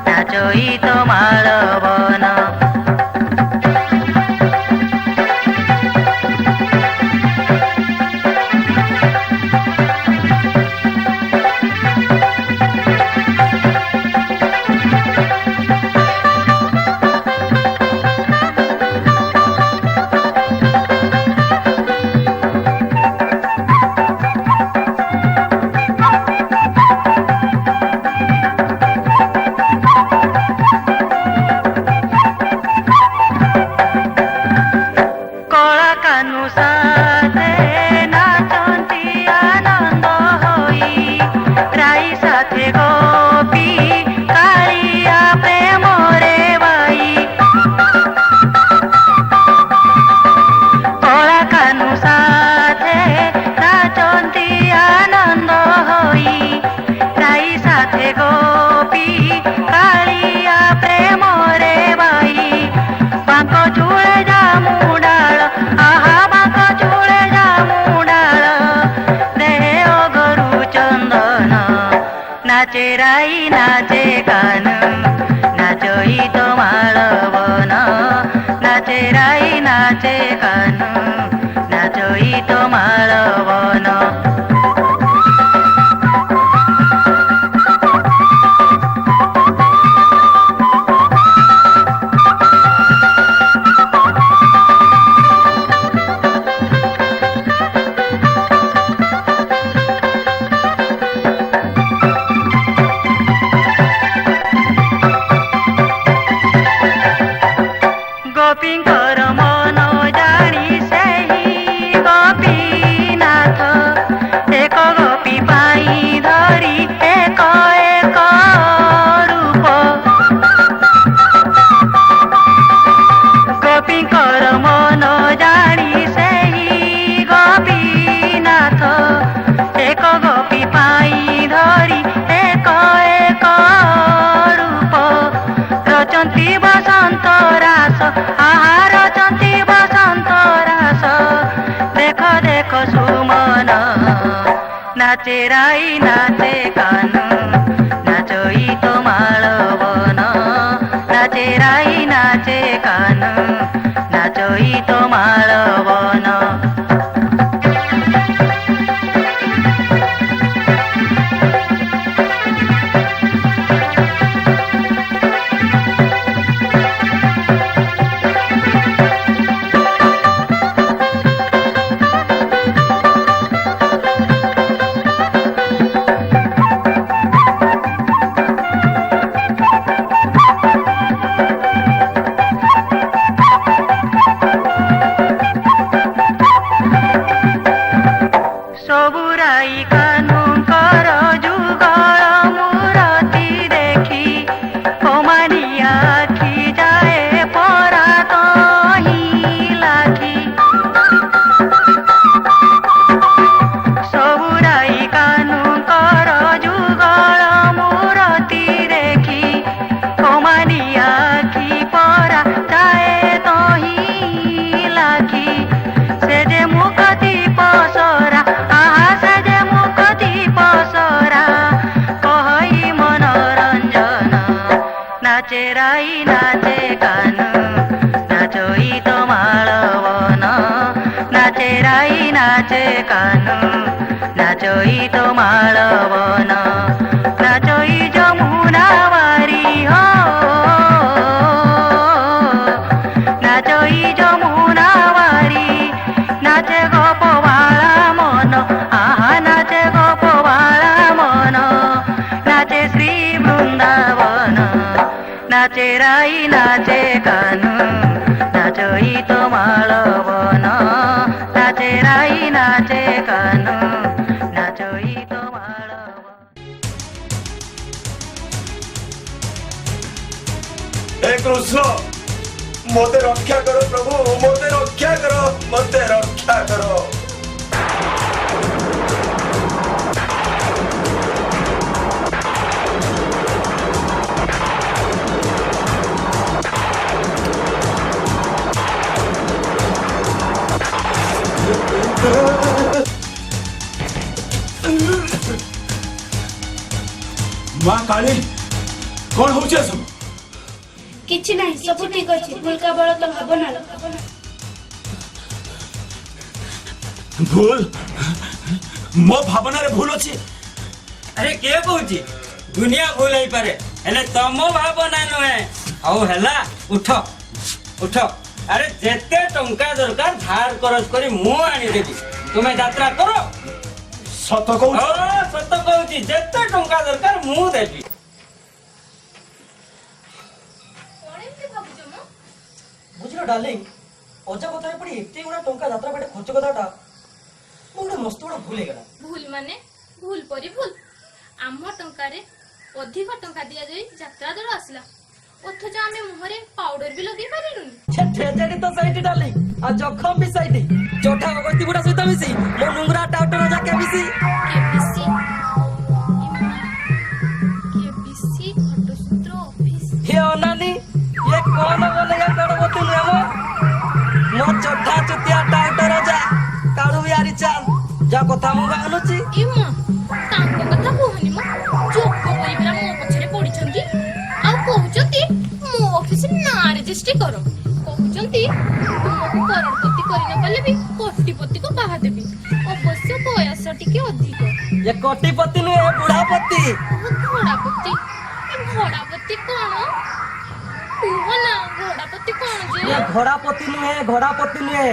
নাচই তোমার বন কলা কানু সাথে নাচন্তি আনন্দ হই রাই সাথে গোপী কালিয়া প্রেমরে বাই কলা কানু সাথে নাচন্তি আনন্দ হই রাই সাথে গোপী কালিয়া প্রেমরে বাই বাঁক চূড়ে জামুডাল আহা বাঁক চূড়ে জামুডাল দেহে অগরু চন্দন নাচে রাই নাচে কানু নাচই তোমার বন নাচে রাই নাচে কানু নাচই তোমার বন ଗୋପୀଙ୍କର ମନ ଜାଣି ସେହି ଗୋପୀନାଥ ଏକ ଗୋପୀ ପାଇଁ ଧରି ଏକ ଏକ ରୂପ ଗୋପୀଙ୍କର ମନ ଜାଣି ସେହି ଗୋପୀନାଥ ଏକ ଗୋପୀ ପାଇଁ ଧରି ଏକ ଏକ ରୂପ ରଚନ୍ତି ବସନ୍ତ ରାସ আহা রচন্তি বসন্ত রাস দেখ দেখ সুমন নাচে রাই নাচে কানু নাচই তোমার বন নাচে রাই নাচে কানু নাচই তোমার বন ସବୁରାଇ କାନୁଙ୍କର ଯୁଗଳ ମୂରତି ଦେଖି କମାଣିଆ ଆଖି ଯାଏ ପରା ତହିଁ ଲାଖି ସବୁରାଇ କାନୁଙ୍କର ଯୁଗଳ ମୂରତି ଦେଖି କମାଣିଆ ଆଖି ପରା ଯାଏ ତହିଁ ଲାଖି ସେ ଯେ ମୁଖତି ପସରା নাচে রাই নাচে কানু নাচই তোমার বন নাচে রাই নাচে কানু নাচই তোমার বন নাচই যমুনা বারি হো নাচই যমুনা বারি নাচে গোপবালা মন আহা নাচে গোপবালা মন নাচে শ্রী বৃন্দাবন নাচে রাই নাচে কানু নাচই তোমার বন নাচে রাই নাচে কানু নাচই তোমার हे कृष्ण मते रक्षा करो प्रभु मते रक्षा करो मते रक्षा करो ମା କାଳୀ କଣ ହଉଛି ଏସବୁ? କିଛି ନାହିଁ, ସବୁ ଠିକ ଅଛି। ଭୁଲ କେବଳ ତ ଭାବନାର। ଭୁଲ? ମୋ ଭାବନାରେ ଭୁଲ ଅଛି? ଆରେ କିଏ କହୁଛି ଦୁନିଆ ଭୁଲ ହେଇପାରେ ହେଲେ ତମ ଭାବନା ନୁହେଁ। ହଉ ହେଲା, ଉଠ ଉଠ। ଆରେ ଯେତେ ଟଙ୍କା ଦରକାର ଧାର କରଜ କରି ମୁଁ ଆଣିଦେବି, ତୁମେ ଯାତ୍ରା କର। ସତ କହୁଛ? ସତ କହୁଛି, ଯେତେ ଟଙ୍କା ଦରକାର ମୁଁ ଦେବି। ବୁଝିଲ ଡାର୍ଲିଂ, ଅଜା କଥାରେ ପଡି ଏତେ ଗୁଡା ଟଙ୍କା ଯାତ୍ରା ପେଟେ ଖର୍ଚ୍ଚ କଥାଟା ମୋ ଗୋଟେ ମସ୍ତ ବଡ ଭୁଲ ହେଇଗଲା। ଭୁଲ ମାନେ ଭୁଲ ପରି ଭୁଲ। ଆମ ଟଙ୍କାରେ ଅଧିକ ଟଙ୍କା ଦିଆଯାଇ ଯାତ୍ରା ଦଳ ଆସିଲା, ଅଥଚ ଆମେ ମୁହଁରେ ପାଉଡର ବି ଲଗେଇ ପାରିଲୁନି। ଟ୍ରେଜେଡି ତ ସେଇଠି ଡାର୍ଲିଂ, ଆଉ ଜଖମ ବି ସେଇଠି। ଚୋଠା ଅଗସ୍ତି ବୁଢା ସହିତ ମିଶି ମୋ ନୁଙ୍ଗରା ଟାଉଟର ଯାକେ ମିଶି କେବିସି ଘଟସୂତ୍ର ଅଫିସ। हे अनानी, ये कौन बोलेगा गणपति नेम? मो चोठा चुतिया टाउटर जा काळू बिहारी चाल जा कथा मु गानुची। ଏ ମା, ତାଙ୍କ କଥା କୁହନି ମ। ଯୋଗ ପରିବାର ମୋ ପଛରେ ପଡିଛନ୍ତି ଆଉ କହୁଛନ୍ତି ମୋ ଅଫିସରେ ନାଁ ରେଜିଷ୍ଟ୍ରି କର। କହୁଛନ୍ତି ତୁମକୁ କରୋଡ଼ପତି କରିନପାରିଲେ ବି କୋଟିପତିକୁ ବାହା ଦେବି। ଅବଶ୍ୟ ବୟସ ଟିକେ ଅଧିକ। ये कोटिपति नुहे बुढ़ापति। ଘୋଡ଼ାପତି? ଘୋଡ଼ାପତି କଣ? କୁହ ନା, ଘୋଡ଼ାପତି କଣ ଯେ? ये घोड़ापति नुहे, घोड़ापति नुहे,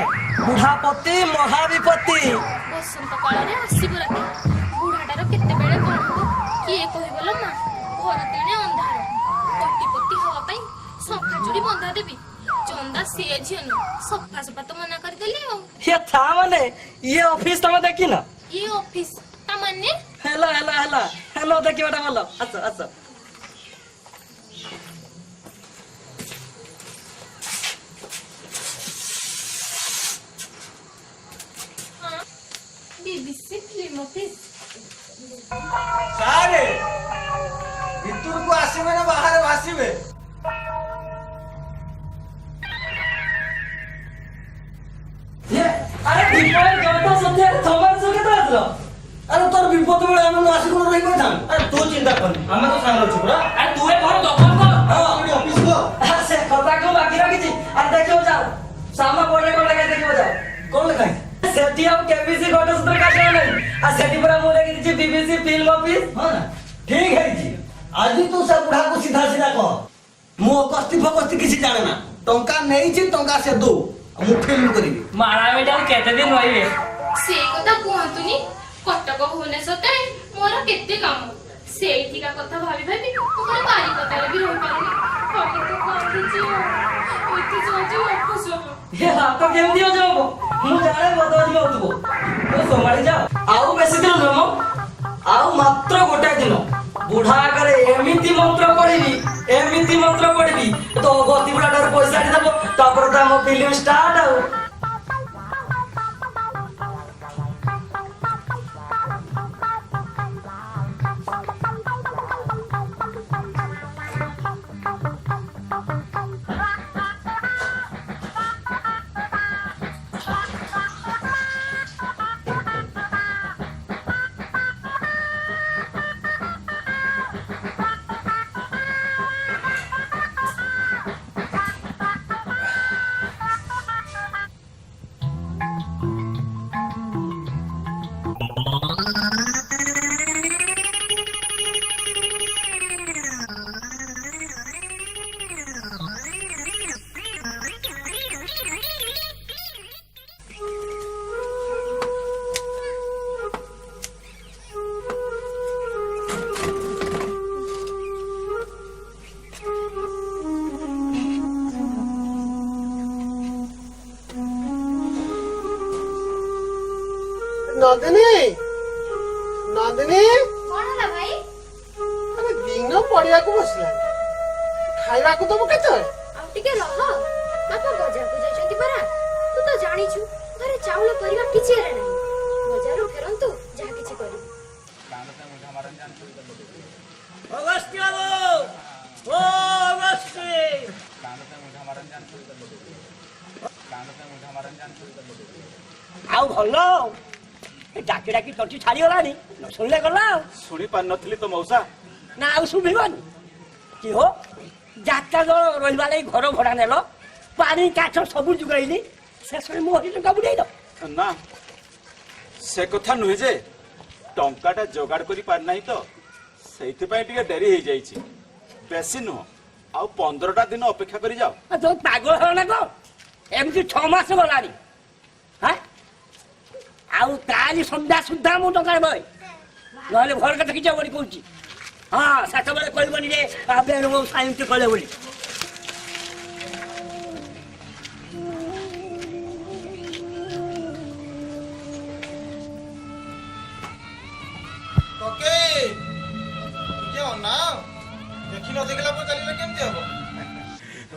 बुढ़ापति महाविपति। ବସନ୍ତ କାଳରେ ଆସିବ ରାତି, ବୁଢ଼ାଟାର କେତେବେଳେ କଣ ହବ କିଏ କହିବଲ ମା। ଘର ତେଣେ ଅନ୍ଧାର, କୋଟିପତି ହବା ପାଇଁ ଶଙ୍ଖା ଚୁଡ଼ି ବନ୍ଧା ଦେବି। ଚନ୍ଦା ସିଏ ଝିଅ ନୁହଁ, ସଫା ସଫା ତ ମନା କରିଦେଲି ଆଉ। ये था माने ये ऑफिस तमे देखी ना? ଇଏ ଅଫିସ ତା ମାନେ? हेलो हेलो हेलो हेलो देखिबाटा ଭଲ ଆସ ଆସ। BBC film office. ସାରେ ଭିତରକୁ ଆସିବେ ନା ବାହାରେ ଭାସିବେ? अरे दीपावली गणता सत्या थमार सके तो आसलो। अरे तोर विपद बेले हम आसी कोन रही कोन थान। ଆରେ ତୁ ଚିନ୍ତା କରନି, ଆମେ ତ ସାଙ୍ଗରେ ଅଛୁ ପରା। अरे तू ए घर दखल कर। ହଁ ଆମେ ଅଫିସ go। से खाता को बाकी रखी अरे देखियो जाओ सामने बोर्ड कोन लगा देखियो जाओ କଣ ଲେଖା ହେଇଛି? सेठी अब केबीसी घटसूत्र का नहीं आ सेठी पर मु लेके दिछि बीबीसी फिल्म ऑफिस। ହଁ ନା ଠିକ ହେଇଛି। ଆଜି ତୁ ସେ ବୁଢାକୁ ସିଧା ସିଧା କହ, ମୁଁ ଅଗସ୍ତି ଫଗସ୍ତି କିଛି ଜାଣେ ନା। ଟଙ୍କା ନେଇଛି, ଟଙ୍କା ସେ ଦଉ, ମୁଁ ଫିଲ୍ମ କରିବି। मारा बेटा केते दिन रहिबे? ସେଇ କଥା କୁହନ୍ତୁନି। କଟକ ଭୁବନେଶ୍ୱର ଟାରେ ମୋର କେତେ କାମ, ସେଇଠିକା କଥା ଭାବି ଭାବି ମୋର ବାରିପଦାରେ ବି ରହିପାରୁନି। ଖାଲି ତ କାନ୍ଦୁଛି ଆଉ। ଏଠି ଯାଉଛି ଅଫିସ ହବ। ये हाथ तो केम दियो जाओ मु जाने बदल दियो होतबो तो संभाली जाओ आउ बेसी दिन नमो आउ मात्र गोटे दिन बुढ़ा करे एमिति मंत्र पढ़िबी तो गति बुढ़ा डर पैसा देबो तापर त हम फिल्म स्टार्ट आउ। ନନ୍ଦିନୀ ନନ୍ଦିନୀ କଣ ହେଲା ଭାଇ? ଆରେ ଦିନ ପଡିବାକୁ ବସିଲାଣି, ଖାଇବାକୁ ଦବୁ କେତେବେଳେ? ଆଉ ଟିକେ ରହ, ବାପା ବଜାରକୁ ଯାଇଛନ୍ତି ପରା। ତୁ ତ ଜାଣିଛୁ ଘରେ ଚାଉଳ ପରିବା କିଛି ହେଲେ ନାହିଁ। ବଜାରରୁ ଫେରନ୍ତୁ, ଯାହା କିଛି କରିବୁ। ଅଗସ୍ତ୍ୟ ବାବୁ, ଓ ଅଗସ୍ତ୍ୟ ଆଉ ଭଲ ଡାକି ଡାକି ତଟି ଛାଡିଗଲାଣି ନ ଶୁଣିଲେ ଗଲା ଆଉ ଶୁଣି ପାରିନଥିଲି ତ ମଉସା। ନା ଆଉ ଶୁଭିବନି କି ହୋ ଯାତ୍ରା ଦଳ ରହିବା ଲାଗି ଘର ଭଡା ନେଲ ପାଣି କାଠ ସବୁ ଯୁଗାଇଲି ଶେଷରେ ମୋ ହରି ଟଙ୍କା ବୁଡେଇଲ। ନା ସେ କଥା ନୁହେଁ ଯେ ଟଙ୍କାଟା ଯୋଗାଡ଼ କରି ପାରିନାହିଁ ତ ସେଇଥିପାଇଁ ଟିକେ ଡେରି ହେଇଯାଇଛି। ବେଶୀ ନୁହଁ ଆଉ 15ଟା ଦିନ ଅପେକ୍ଷା କରି ଯାଅ। ତୋ ପାଗଳ ହଳ ନା କଣ ଏମିତି 6 ମାସ ଗଲାଣି ହାଁ ଆଉ କାଲି ସନ୍ଧ୍ୟା ସୁଦ୍ଧା ମୁଁ ଟଙ୍କା ବଏ ନହେଲେ ଘର କଥା କିଛି ହବନି କହୁଛି। ହଁ ସେତେବେଳେ କହିବନି ଯେ ବେଣୁ ସାଇନ୍ତି କଲେ ବୋଲି।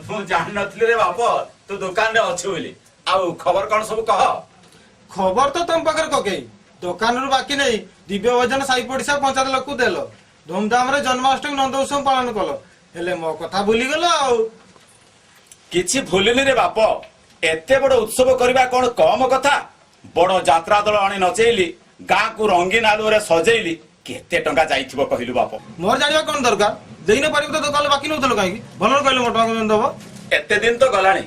ମୁଁ ଜାଣିନଥିଲି ରେ ବାପ ତୁ ଦୋକାନରେ ଅଛୁ ବୋଲି। ଆଉ ଖବର କଣ ସବୁ କହ। ଖବର ତ ତମ ପାଖରେ କକେଇ ଦୋକାନରୁ ବାକି ନେଇ ଦିବ୍ୟ ଭୋଜନ ସାହି ପଡିଶା ପଞ୍ଚାୟତ ଲୋକ ଦେଲ ଧୁମଧାମରେ ଜନ୍ମାଷ୍ଟମୀ ନନ୍ଦ ଉତ୍ସବ ପାଳନ କଲ ହେଲେ ମୋ କଥା ଭୁଲିଗଲ ଆଉ। କିଛି ଭୁଲିନି ରେ ବାପ ଏତେ ବଡ ଉତ୍ସବ କରିବା କଣ କମ କଥା। ବଡ ଯାତ୍ରା ଦଳ ଆଣି ନଚେଇଲି ଗାଁକୁ ରଙ୍ଗୀନ ଆଲୁଅରେ ସଜେଇଲି କେତେ ଟଙ୍କା ଯାଇଥିବ କହିଲୁ ବାପ। ମୋର ଜାଣିବା କଣ ଦରକାର ଦେଇ ନ ପାରିବୁ ତ ଦୋକାନ ବାକି ନଉଥିଲ କାହିଁକି ଭଲ କହିଲେ ମୋ ଟଙ୍କା ଦବ। ଏତେ ଦିନ ତ ଗଲାଣି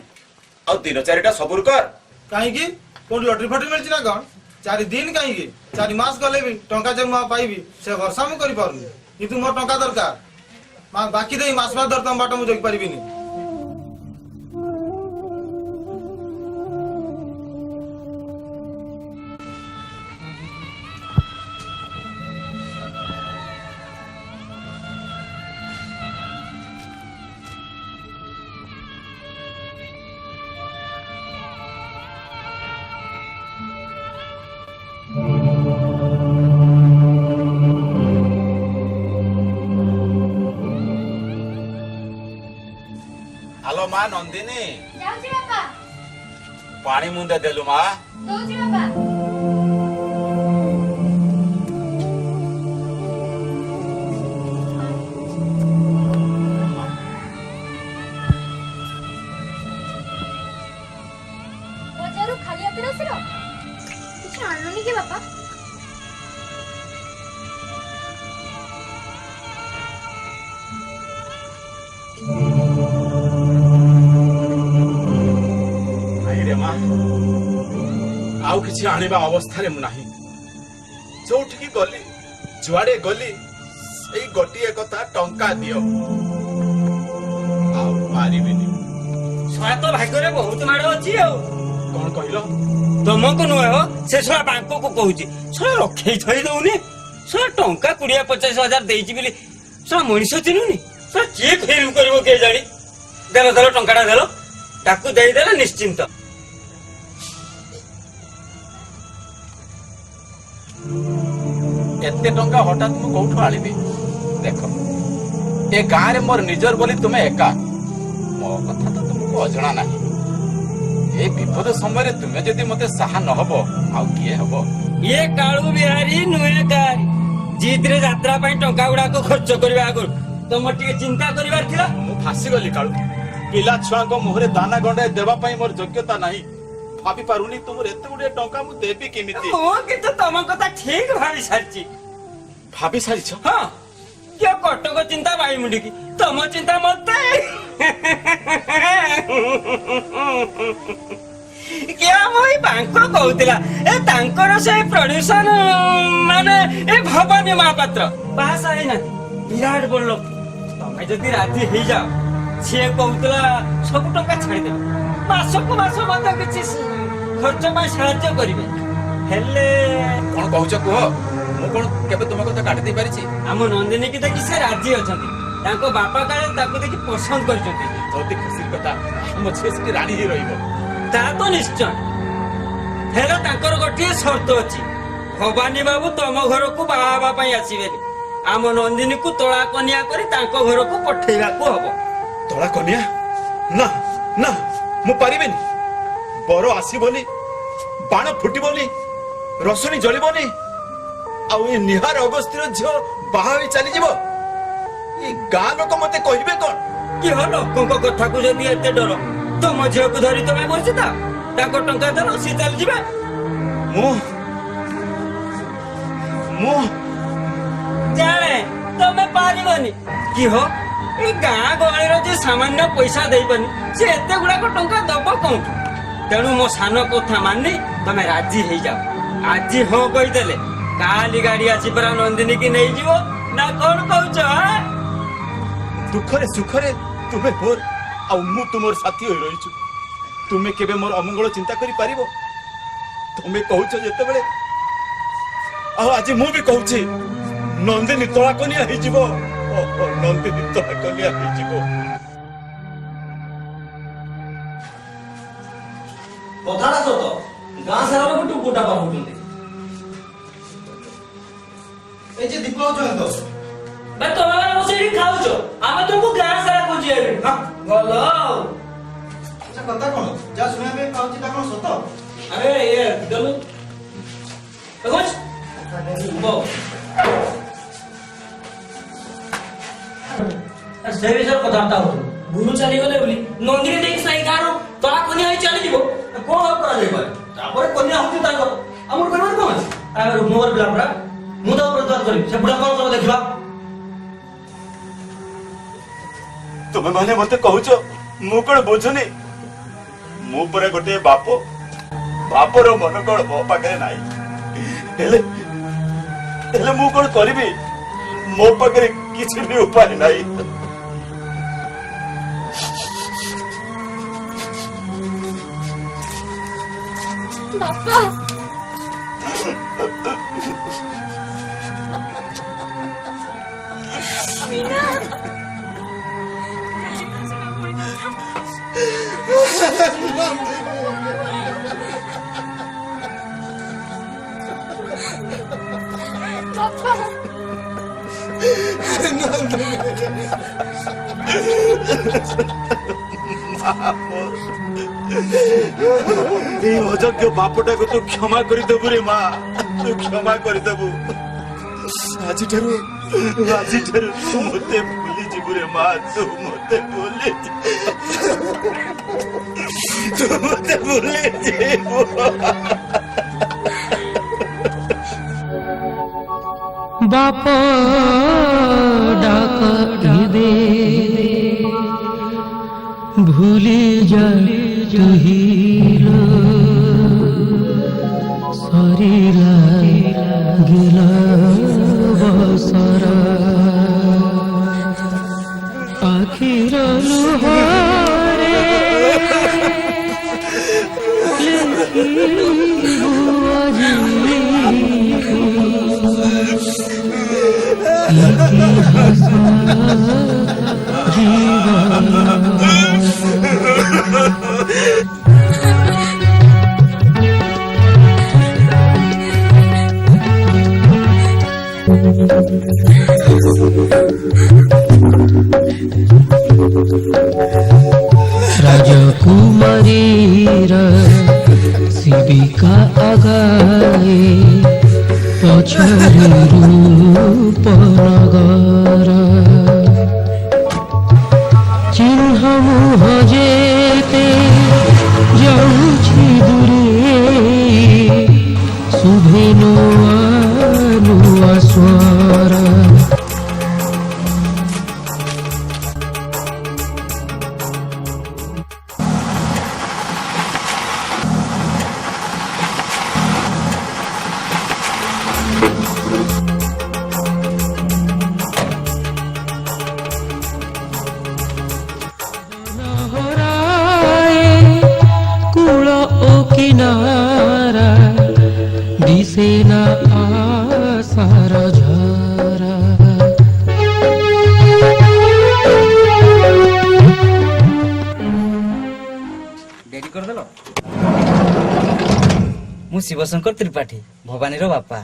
ଆଉ 3-4ଟା ସବୁର କର। କାହିଁକି କୋଉଠି ଲଟରି ଫଟରି ମିଳିଛି ନା କଣ 4 ଦିନ କାହିଁକି 4 ମାସ ଗଲେ ବି ଟଙ୍କା ଯେ ମୁଁ ପାଇବି ସେ ଭରସା ମୁଁ କରିପାରୁନି। କିନ୍ତୁ ମୋର ଟଙ୍କା ଦରକାର ବାକି ଦେଇ ମାସ ମାସ ଧର ତମ ବାଟ ମୁଁ ଯୋଗି ପାରିବିନି। ଆଲୋ ମା ନନ୍ଦିନୀ ଯାଉଛି ବାପା ପାଣି ମୁନ୍ଦେ ଦେଲୁ ମା। ଦଉଛି ବାପା। ବଜାରରୁ ଖାଲି ହାତରେ ଆସିଲ କିଛି ଆଣିଲନି କି ବାପା? ମା ଆଉ କିଛି ଆଣିବା ଅବସ୍ଥାରେ ମୁଁ ନାହିଁ। ଯୋଉଠିକି ଗଲି ଯୁଆଡେ ଗଲି ସେଇ ଗୋଟିଏ କଥା ଟଙ୍କା ଦିଅ ଆଉ ପାରିବିନି। ଶଳା ତ ଭାଗ୍ୟରେ ବହୁତ ମାଡ଼ ଅଛି ଆଉ। କଣ କହିଲ? ତମକୁ ନୁହେଁ ସେ ଶଳା ବାଙ୍କକୁ କହୁଛି ଶଳା ରଖେଇ ଥଇ ଦଉନି। ଶଳା ଟଙ୍କା 20-50 ହଜାର ଦେଇଛି ବୋଲି ଶଳା ମଣିଷ ଚିହ୍ନୁନି। ଶଳା କିଏ ଫେଲ କରିବ କିଏ ଜାଣି। ଦେଲ ଟଙ୍କାଟା ଦେଲ ତାକୁ ଦେଇଦେଲେ ନିଶ୍ଚିନ୍ତ। ଏତେ ଟଙ୍କା ହଠାତ୍ ମୁଁ କୋଉଠୁ ଆଣିବି? ଦେଖ ଏ ଗାଁରେ ମୋର ନିଜର ବୋଲି ତୁମେ ଏକା। ମୋ କଥା ତ ତୁମକୁ ଅଜଣା ନାହିଁ। ଏ ବିପଦ ସମୟରେ ତୁମେ ଯଦି ମତେ ସାହା ନ ହବ ଆଉ କିଏ ହବ? ଇଏ କାଳୁ ବିହାରୀ ନୁହେଁ କାହାରି ଜିଦରେ ଯାତ୍ରା ପାଇଁ ଟଙ୍କା ଗୁଡାକ ଖର୍ଚ୍ଚ କରିବା ଆଗରୁ ତମର ଟିକେ ଚିନ୍ତା କରିବାର ଥିଲା। ମୁଁ ଫାସିଗଲି କାଳୁ। ପିଲା ଛୁଆଙ୍କ ମୁହଁରେ ଦାନା ଗଣ୍ଡାଏ ଦେବା ପାଇଁ ମୋର ଯୋଗ୍ୟତା ନାହିଁ। ଭାବି ପାରୁନି ତୁମର ଏତେ ଗୁଡିଏ ଟଙ୍କା ମୁଁ ଦେବି କେମିତି? ମୁଁ କିନ୍ତୁ ତମ କଥା ଠିକ ଭାବି ସାରିଛି। ଭାବି ସାରିଛ? ହଁ କିଏ କଟକ ଚିନ୍ତା ବାୟୁମୁଣ୍ଡିକି ତମ ଚିନ୍ତା ମତେ। କିଏ ମୁଁ ଏଇ ବାଙ୍କ କହୁଥିଲା ଏ ତାଙ୍କର ସେ ପ୍ରଡ୍ୟୁସର ମାନେ ଏ ଭବାନୀ ମହାପାତ୍ର ବାହାସ ହେଇନାହାନ୍ତି ବିରାଟ ବଡ ଲୋକ। ତମେ ଯଦି ରାଜି ହେଇଯାଅ ସିଏ କହୁଥିଲା ସବୁ ଟଙ୍କା ଛାଡ଼ିଦେବେ ମାସକୁ ମାସ ମଧ୍ୟ କିଛି ଖର୍ଚ୍ଚ ପାଇଁ ସାହାଯ୍ୟ କରିବେ। ହେଲେ କଣ କହୁଛ କୁହ? ମୁଁ କଣ କେବେ ତୁମ କଥା କାଟି ଦେଇ ପାରିଛି? ଆମ ନନ୍ଦିନୀକି ଦେଖି ସେ ରାଜି ଅଛନ୍ତି। ତାଙ୍କ ବାପା କାଳେ ତାକୁ ଦେଖି ପସନ୍ଦ କରିଛନ୍ତି। ଅତି ଖୁସିର କଥା ମୋ ଝିଅ ସେଠି ରାଣୀ ହେଇ ରହିବ। ତା ତ ନିଶ୍ଚୟ। ହେଲେ ତାଙ୍କର ଗୋଟିଏ ସର୍ତ୍ତ ଅଛି ଭବାନୀ ବାବୁ ତମ ଘରକୁ ବାହା ହେବା ପାଇଁ ଆସିବେନି। ଆମ ନନ୍ଦିନୀକୁ ତୋଳା କନ୍ୟା କରି ତାଙ୍କ ଘରକୁ ପଠେଇବାକୁ ହବ। ତୋଳା କନ୍ୟା? ନା ନା ମୁଁ ପାରିବିନି। ବର ଆସିବନି ବାଣ ଫୁଟିବନି ରସୁଣୀ ଜଳିବନି ଆଉ ଏ ନିହାର ଅଗସ୍ତିର ଝିଅ ବାହା ହୋଇ ଚାଲିଯିବ। ଏ ଗାଁ ଲୋକ ମତେ କହିବେ କଣ? କି ଲୋକଙ୍କ କଥାକୁ ଯଦି ଏତେ ଡର ତମ ଝିଅକୁ ଧରି ତମେ ବସିଥା ତାଙ୍କ ଟଙ୍କା ଦେଲ ସିଏ ଚାଲି ଯିବେ। ମୁଁ ଜାଣେ ତମେ ପାରିବନି କି ହୋ ଏ ଗାଁ ଗହଳିର ଯେ ସାମାନ୍ୟ ପଇସା ଦେଇପାରୁନି ସେ ଏତେ ଗୁଡାକ ଟଙ୍କା ଦବ କୋଉଠୁ? ତେଣୁ ମୋ ସାନ କଥା ମାନି ତମେ ରାଜି ହେଇଯାଅ। ଆଜି ହଁ କହିଦେଲେ କାଲି ଗାଡି ଆସି ପରା ନନ୍ଦିନୀ କି ନେଇଯିବ ନା କଣ କହୁଛ? ଦୁଃଖରେ ସୁଖରେ ତୁମେ ମୋର ଆଉ ମୁଁ ତୁମର ସାଥୀ ହୋଇ ରହିଛୁ। ତୁମେ କେବେ ମୋର ଅମଙ୍ଗଳ ଚିନ୍ତା କରିପାରିବ? ତୁମେ କହୁଛ ଯେତେବେଳେ ଆଉ ଆଜି ମୁଁ ବି କହୁଛି ନନ୍ଦିନୀ ତଳା କନିଆ ହେଇଯିବ। ନନ୍ଦିନୀ ତଳା କନିଆ ହେଇଯିବ। କଥାଟା ସତ ଗାଁ ସାରା ଲୋକ ଟୁକୁଟା ପାଉଛନ୍ତି। এই যে দীপ অজয় তো ଭାଇ ତମେ ମାନେ ବସିକି ଖାଉଛ ଆମେ ତୁମକୁ ଗାଁ ସାରା ଖୋଜି ଆଇଲୁ। ଭଲ আচ্ছা কথা কোন যা শুনে আমি পাউছি তা কোন সত? আরে ইয়ে দেলু দেখছ বো ସେ ବିଷୟରେ କଥାବାର୍ତ୍ତା ହଉଛୁ। ଗୁରୁ ଚାଲିଗଲେ ବୋଲି ନନ୍ଦିନୀ ଦେଇକି ସାଇ ଗାଁର ତଳା କନିଆ ହେଇ ଚାଲିଯିବ। কোন କରାଯାଇପାରେ? ତାପରେ କନ୍ୟା ହଉଛି ତାଙ୍କର ଆମର କରିବାର କଣ ଅଛି? ଆଉ ମୋର ପିଲା ପରା ମୁଁ ତ ପ୍ରତିବାଦ କରିବି। ସେ ବୁଢା କଣ କର ଦେଖିବା। ତୁମେ ମାନେ ମତେ କହୁଛ ମୁଁ କଣ ବୁଝୁନି? ମୁଁ ପରା ଗୋଟିଏ ବାପର ମନ କଣ ମୋ ପାଖରେ ନାହିଁ। ହେଲେ ମୁଁ କଣ କରିବି? ମୋ ପାଖରେ କିଛି ବି ଉପାୟ ନାହିଁ। ବାପା ମୀନା ବାପା এই অযোগ্য বাপটাকে তু ক্ষমা করিদেবু রে মা, তু ক্ষমা করিদেবু। আজিঠারু তু মতে ভুলি ଯିବୁ রে মা, তু মতে ভুলি ଯିବୁ। বাপ ডাক দে ভুলি যাই তুহিল সরিলা গেলা বসর আখির লুহরে লেখিবু আজি ইতিহাস জীবন রাজকুমারীর শিবিকা আগায়ে পছরে রূপ নগর চিহ্ন মুহ যেতে যাଉଛି দূরে শুভে নূଆ নূଆ ସ୍ୱର কুল ও কিনারা দিশে না আশার ঝরা ଡେରି କରିଦେଲ। ମୁଁ ଶିବଶଙ୍କର ତ୍ରିପାଠୀ, ଭବାନୀର ବାପା।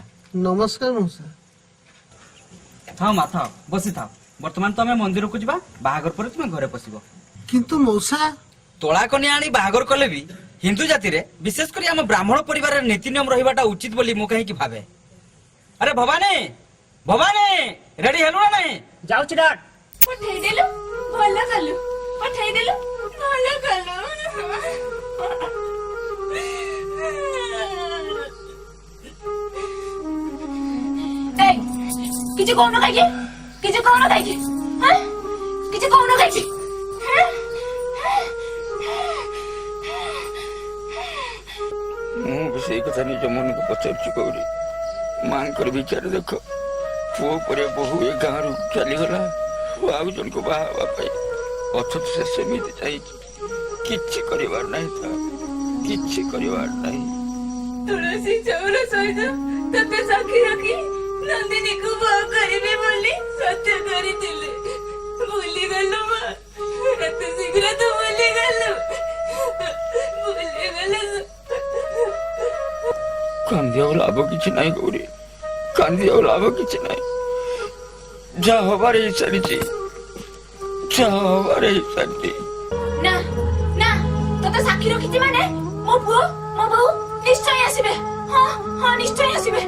ନମସ୍କାର ମଉସା। ହଁ ମା ଥାଅ, ବସିଥାଅ। ବର୍ତ୍ତମାନ ତମେ ମନ୍ଦିରକୁ ଯିବା, ବାହାଘର ପରେ ତୁମେ ଘରେ ପଶିବ। କିନ୍ତୁ ମଉସା ତୋଳା କନ୍ୟା ଆଣି ବାହାଘର କଲେ ବି ହିନ୍ଦୁ ଜାତିରେ ବିଶେଷ କରି ଆମ ବ୍ରାହ୍ମଣ ପରିବାରରେ ନୀତି ନିୟମ ରହିବାଟା ଉଚିତ ବୋଲି ମୁଁ କାହିଁକି ଭାବେ। ଆରେ ଭବାନୀ ଭବାନୀ ରେଡି ହେଲୁ ନା ନାଇଁ? ଯାଉଛି ଡାକ୍। ପଠେଇଦେଲୁ ଭଲ କଲୁ, ପଠେଇଦେଲୁ ଭଲ କଲୁ। কিছু কৌন খাইছি কিছু কৌন খাইছি হ্যাঁ কিছু কৌন খাইছি ମୁଁ ସେଇ କଥା ନିଜ ମନକୁ ପଚାରୁଛି ଗୌରୀ। ମାଙ୍କର ବିଚାର ଦେଖ, ପୁଅ ପରେ ବୋହୂ ଏ ଗାଁରୁ ଚାଲିଗଲା ଆଉ ଜଣକୁ ବାହା ହେବା ପାଇଁ, ଅଥଚ ସେ ସେମିତି ଚାହିଁଛି। କିଛି କରିବାର ନାହିଁ ତା, କିଛି କରିବାର ନାହିଁ। ତୁଳସୀ ଚଉର ସହିତ ତତେ ସାକ୍ଷୀ ରଖି ନନ୍ଦିନୀକୁ ବାହା କରିବି ବୋଲି ସତ୍ୟ କରିଥିଲେ। ଭୁଲିଗଲୁ ମା, ଏତେ ଶୀଘ୍ର ତୁ ଭୁଲିଗଲୁ। କାନ୍ଦି ଆଉ ଲାଭ କିଛି ନାହିଁ ଗୌରୀ, କାନ୍ଦି ଆଉ ଲାଭ କିଛି ନାହିଁ। ଯାହା ହବାର ହେଇସାରିଛି, ଯାହା ହବାର ହେଇସାରିଛି। ନା ନା, ତତେ ସାକ୍ଷୀ ରଖିଛି ମାନେ ମୋ ପୁଅ ମୋ ବୋହୂ ନିଶ୍ଚୟ ଆସିବେ। ହଁ ହଁ ନିଶ୍ଚୟ ଆସିବେ।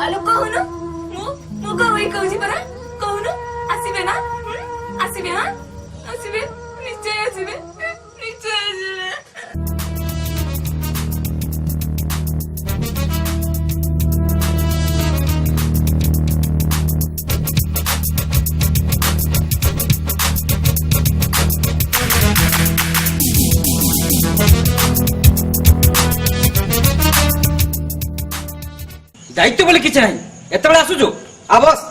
ଆଲୋ କହୁନୁ, ମୁଁ କହୁଛି ପରା, କହୁନୁ ଆସିବେ ନା? ଆସିବେ, ହଁ ଆସିବେ, ନିଶ୍ଚୟ ଆସିବେ, ନିଶ୍ଚୟ ଆସିବେ। ଦାୟିତ୍ୱ ବୋଲି କିଛି ନାହିଁ। ଏତେବେଳେ ଆସୁଛୁ ଆବସ୍।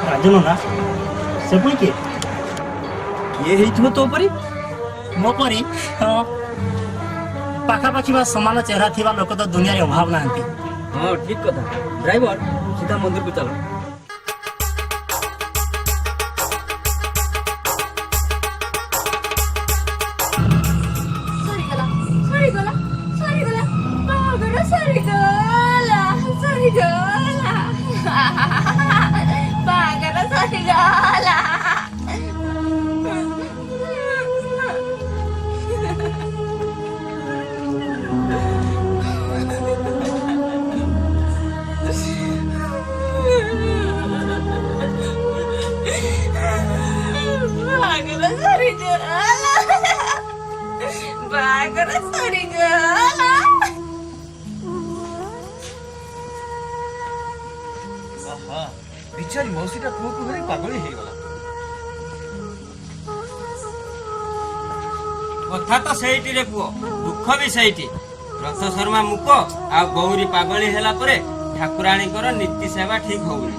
ରାଜନ ନା ସେ ପୁଣି କିଏ? କିଏ ହେଇଥିବ ତୋ ପରି? ମୋ ପରି? ହଁ, ପାଖାପାଖି ବା ସମାନ ଚେହେରା ଥିବା ଲୋକ ତ ଦୁନିଆରେ ଅଭାବ ନାହାନ୍ତି। ହଁ ଠିକ କଥା। ଡ୍ରାଇଭର ସିଧା ମନ୍ଦିରକୁ ଚାଲ। ସରିଗଲା ସରିଗଲା ସରିଗଲା, ବାହାଘର ସରିଗଲା ସରିଗଲା, ବାହାଘର ସରିଗଲା। ବାହାଘର ସରିଗଲା, ବାହାଘର ସରିଗଲା। ବିଚାରି ମୌସୀଟା ପୁଅକୁ ଧରି ପାଗଳି ହେଇଗଲା। କଥା ତ ସେଇଠି ରେ ପୁଅ, ଦୁଃଖ ବି ସେଇଠି। ରଥ ଶର୍ମା ମୁକ ଆଉ ଗୌରୀ ପାଗଳି ହେଲା ପରେ ଠାକୁରାଣୀଙ୍କର ନୀତି ସେବା ଠିକ ହଉନି।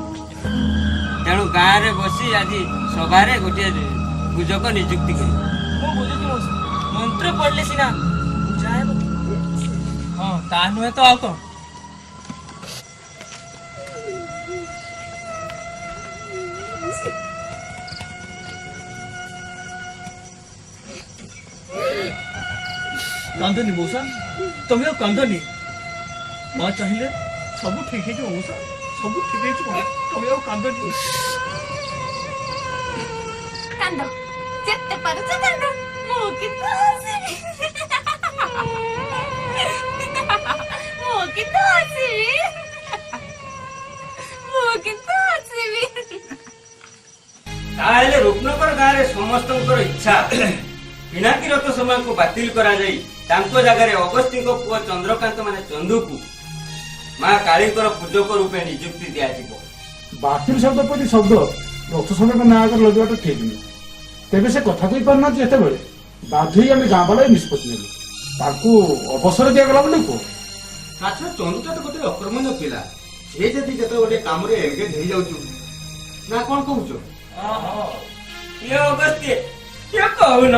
ତେଣୁ ଗାଁରେ ବସି ଆଜି ସଭାରେ ଗୋଟିଏ ପୂଜକ ନିଯୁକ୍ତି କରିବ। ମୁଁ ବୁଝୁଛି ମଉସା, ମନ୍ତ୍ର ପଢିଲେ ସିନା ଯାଏ। ହଁ ତା ନୁହେଁ ତ ଆଉ କଣ। କାନ୍ଦନି ମଉସା, ତମେ ଆଉ କାନ୍ଦନି। ମା ଚାହିଁଲେ ସବୁ ଠିକ ହେଇଯିବ ମଉସା, ସବୁ ଠିକ ହେଇଯିବ। ତମେ ଆଉ କାନ୍ଦନି। କାନ୍ଦ, ଯେତେ ପାରୁଛ କାନ୍ଦ, ମୁଁ କିନ୍ତୁ ହସିବି, ମୁଁ କିନ୍ତୁ ହସିବି, ମୁଁ କିନ୍ତୁ ହସିବି। ତାହେଲେ ରୂପନଗର ଗାଁରେ ସମସ୍ତଙ୍କର ଇଚ୍ଛା ପିନାକୀ ରଥ ସମୟକୁ ବାତିଲ କରାଯାଇ ତାଙ୍କ ଜାଗାରେ ଅଗସ୍ତିଙ୍କ ପୁଅ ଚନ୍ଦ୍ରକାନ୍ତ ମାନେ ଚନ୍ଦୁକୁ ମା କାଳୀଙ୍କର ପୂଜକ ରୂପେ ନିଯୁକ୍ତି ଦିଆଯିବ। ବାତିଲ ଶବ୍ଦ ପ୍ରତି ଶବ୍ଦ ରଥ ସମୟଙ୍କ ନାଁ ଆଗରେ ଲଗେଇବାଟା ଠିକ ନୁହେଁ। ତେବେ ସେ କଥା କହିପାରୁନାହାନ୍ତି ଯେତେବେଳେ ବାଧ୍ୟ ହୋଇ ଆମେ ଗାଁ ବାଲା ନିଷ୍ପତ୍ତି ନେଲୁ। ତାଙ୍କୁ ଅବସର ଦିଆଗଲା ବୋଲି କୁହ। ଆଚ୍ଛା, ଚନ୍ଦୁଟା ତ ଗୋଟେ ଅକ୍ରମଣୀୟ ପିଲା। ସେ ଯଦି ଯେତେବେଳେ ଗୋଟେ କାମରେ ଏନଗେଜ ହେଇଯାଉଛୁ ନା କଣ କହୁଛ? କିଏ ଅଗସ୍ତ୍ୟ କିଏ କହୁନ?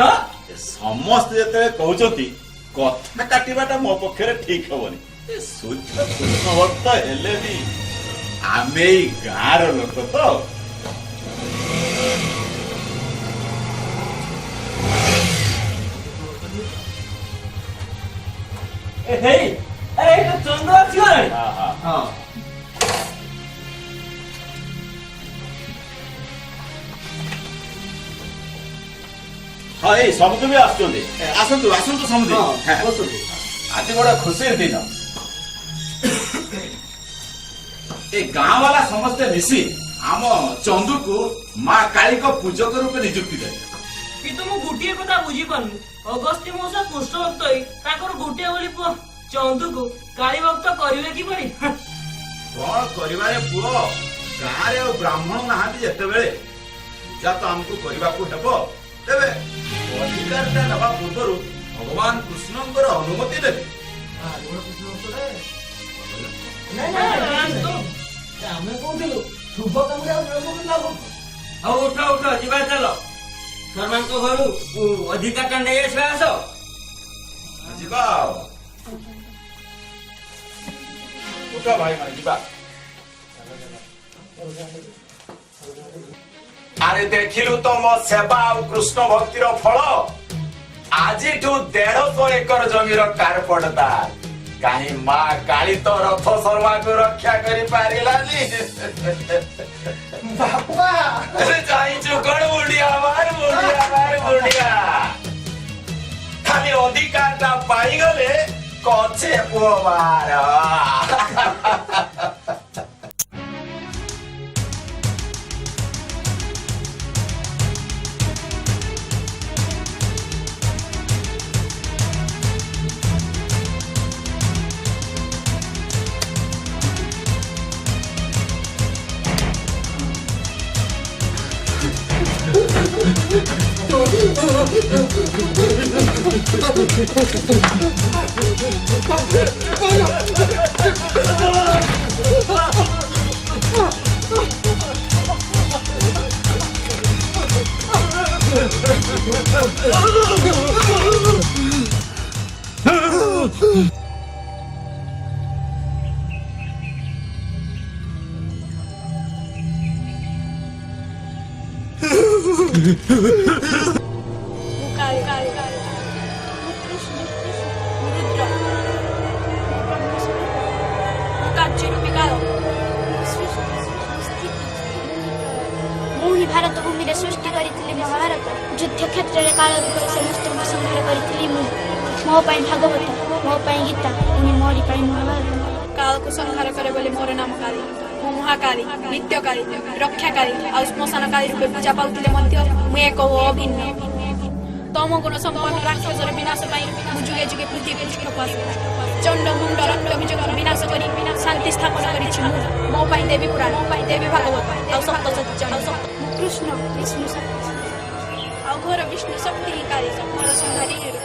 ସମସ୍ତେ ଯେତେବେଳେ କହୁଛନ୍ତି କଥା କାଟିବାଟା ମୋ ପକ୍ଷରେ ଠିକ ହବନି। ସୂର୍ଯ୍ୟ କୃଷ୍ଣଭକ୍ତ ହେଲେ ବି ଆମେ ଏଇ ଗାଁର ଲୋକ ତ। ଚନ୍ଦ୍ର ଆସିଗଲାଣି। ହଁ ଏଇ ସମୁଦ୍ର ବି ଆସୁଛନ୍ତି ଆସନ୍ତୁ ଆସନ୍ତୁ ସମୁଦ୍ର ଆଜି ବଡ ଖୁସିର ଦିନ ଏ ଗାଁ ବାଲା ସମସ୍ତେ ମିଶି ଆମ ଚନ୍ଦୁକୁ ମା କାଳୀଙ୍କ ପୂଜକ ରୂପେ ନିଯୁକ୍ତି ଦେଲେ। କିନ୍ତୁ ମୁଁ ଗୋଟିଏ କଥା ବୁଝିପାରୁନି ଅଗସ୍ତ୍ୟ ମଉସା କୃଷ୍ଣ ଭକ୍ତ ହୋଇ ତାଙ୍କର ଗୋଟିଏ ବୋଲି ପୁଅ ଚନ୍ଦୁକୁ କାଳୀ ଭକ୍ତ କରିବେ କିପରି? କଣ କରିବାରେ ପୁଅ ଗାଁରେ ଆଉ ବ୍ରାହ୍ମଣ ନାହାନ୍ତି ଯେତେବେଳେ ପୂଜା ତ ଆମକୁ କରିବାକୁ ହେବ। ତେବେ ଅଧିକାରଟା ନେବା ପୂର୍ବରୁ ଭଗବାନ କୃଷ୍ଣଙ୍କର ଅନୁମତି ନେବେ। ଆମେ କହୁଥିଲୁ ଶୁଭ କାମରେ ଆଉ ବିଳମ୍ବ ଲାଭ। ଆଉ ଉଠ ଉଠ ଯିବା ଚାଲ ଶର୍ମାଙ୍କ ଘରୁ ଅଧିକାରଟା ନେଇ ଆସିବା ଆସ। ଯିବା ଆଉ ଉଠ ଭାଇ ମାନେ ଯିବା। ଆରେ ଦେଖିଲୁ ତ ମୋ ସେବା ଆଉ କୃଷ୍ଣ ଭକ୍ତିର ଫଳ। ଆଜିଠୁ 150 ଏକର ଜମିର କାରପଡଦାର କାହିଁ ମା କାଳୀ ତ ରଥ ଶର୍ମାକୁ ରକ୍ଷା କରି ପାରିଲାନି। ଯାଇଛୁ କଣ ବୁଢିଆ ବୁଢିଆ ଖାଲି ଅଧିକାରଟା ପାଇଗଲେ କଛେ ପୁଅ ମାର। ମୁଁ ହିଁ ଭାରତ ଭୂମିରେ ସୃଷ୍ଟି କରିଥିଲି ମହାଭାରତ ଯୁଦ୍ଧ କ୍ଷେତ୍ରରେ କାଳ ରୂପରେ ସମସ୍ତଙ୍କୁ ସଂହାର କରିଥିଲି ମୁଁ। ମୋ ପାଇଁ ଭାଗବତ, ମୋ ପାଇଁ ଗୀତା, ପୁଣି ମୋରି ପାଇଁ ମହାଭାରତ। କାଳକୁ ସଂହାର କରେ ବୋଲି ମୋର ନାମ କାଳୀ। ମୁଁ ମହାକାଳୀ, ନିତ୍ୟକାଳୀ, ରକ୍ଷାକାଳୀ ଆଉ ଶ୍ମଶାନକାଳୀ ରୂପେ ପୂଜା ପାଉଥିଲେ ମଧ୍ୟ ମୁଁ ଏକ ଓ ଅଭିନ୍ନ। ତମ ଗୁଣ ସମ୍ପନ୍ନ ରାକ୍ଷସର ବିନାଶ ପାଇଁ ମୁଁ ଯୁଗେ ଯୁଗେ ପୃଥିବୀ ପୃଷ୍ଠକୁ ଆସେ। ଚଣ୍ଡ ମୁଣ୍ଡ ରକ୍ତ ବୀଜକୁ ବିନାଶ କରି ଶାନ୍ତି ସ୍ଥାପନ କରିଛି ମୁଁ। ମୋ ପାଇଁ ଦେବୀ ପୁରାଣ, ମୋ ପାଇଁ ଦେବୀ ଭାଗବତ ଆଉ ସପ୍ତ ସତ୍ୟ କୃଷ୍ଣ ବିଷ୍ଣୁ ଶକ୍ତି ଆଉ ଘୋର ବିଷ୍ଣୁ ଶକ୍ତି ହିଁ କାଳୀ ମୋର ସଂହାରୀ ହେରୁ।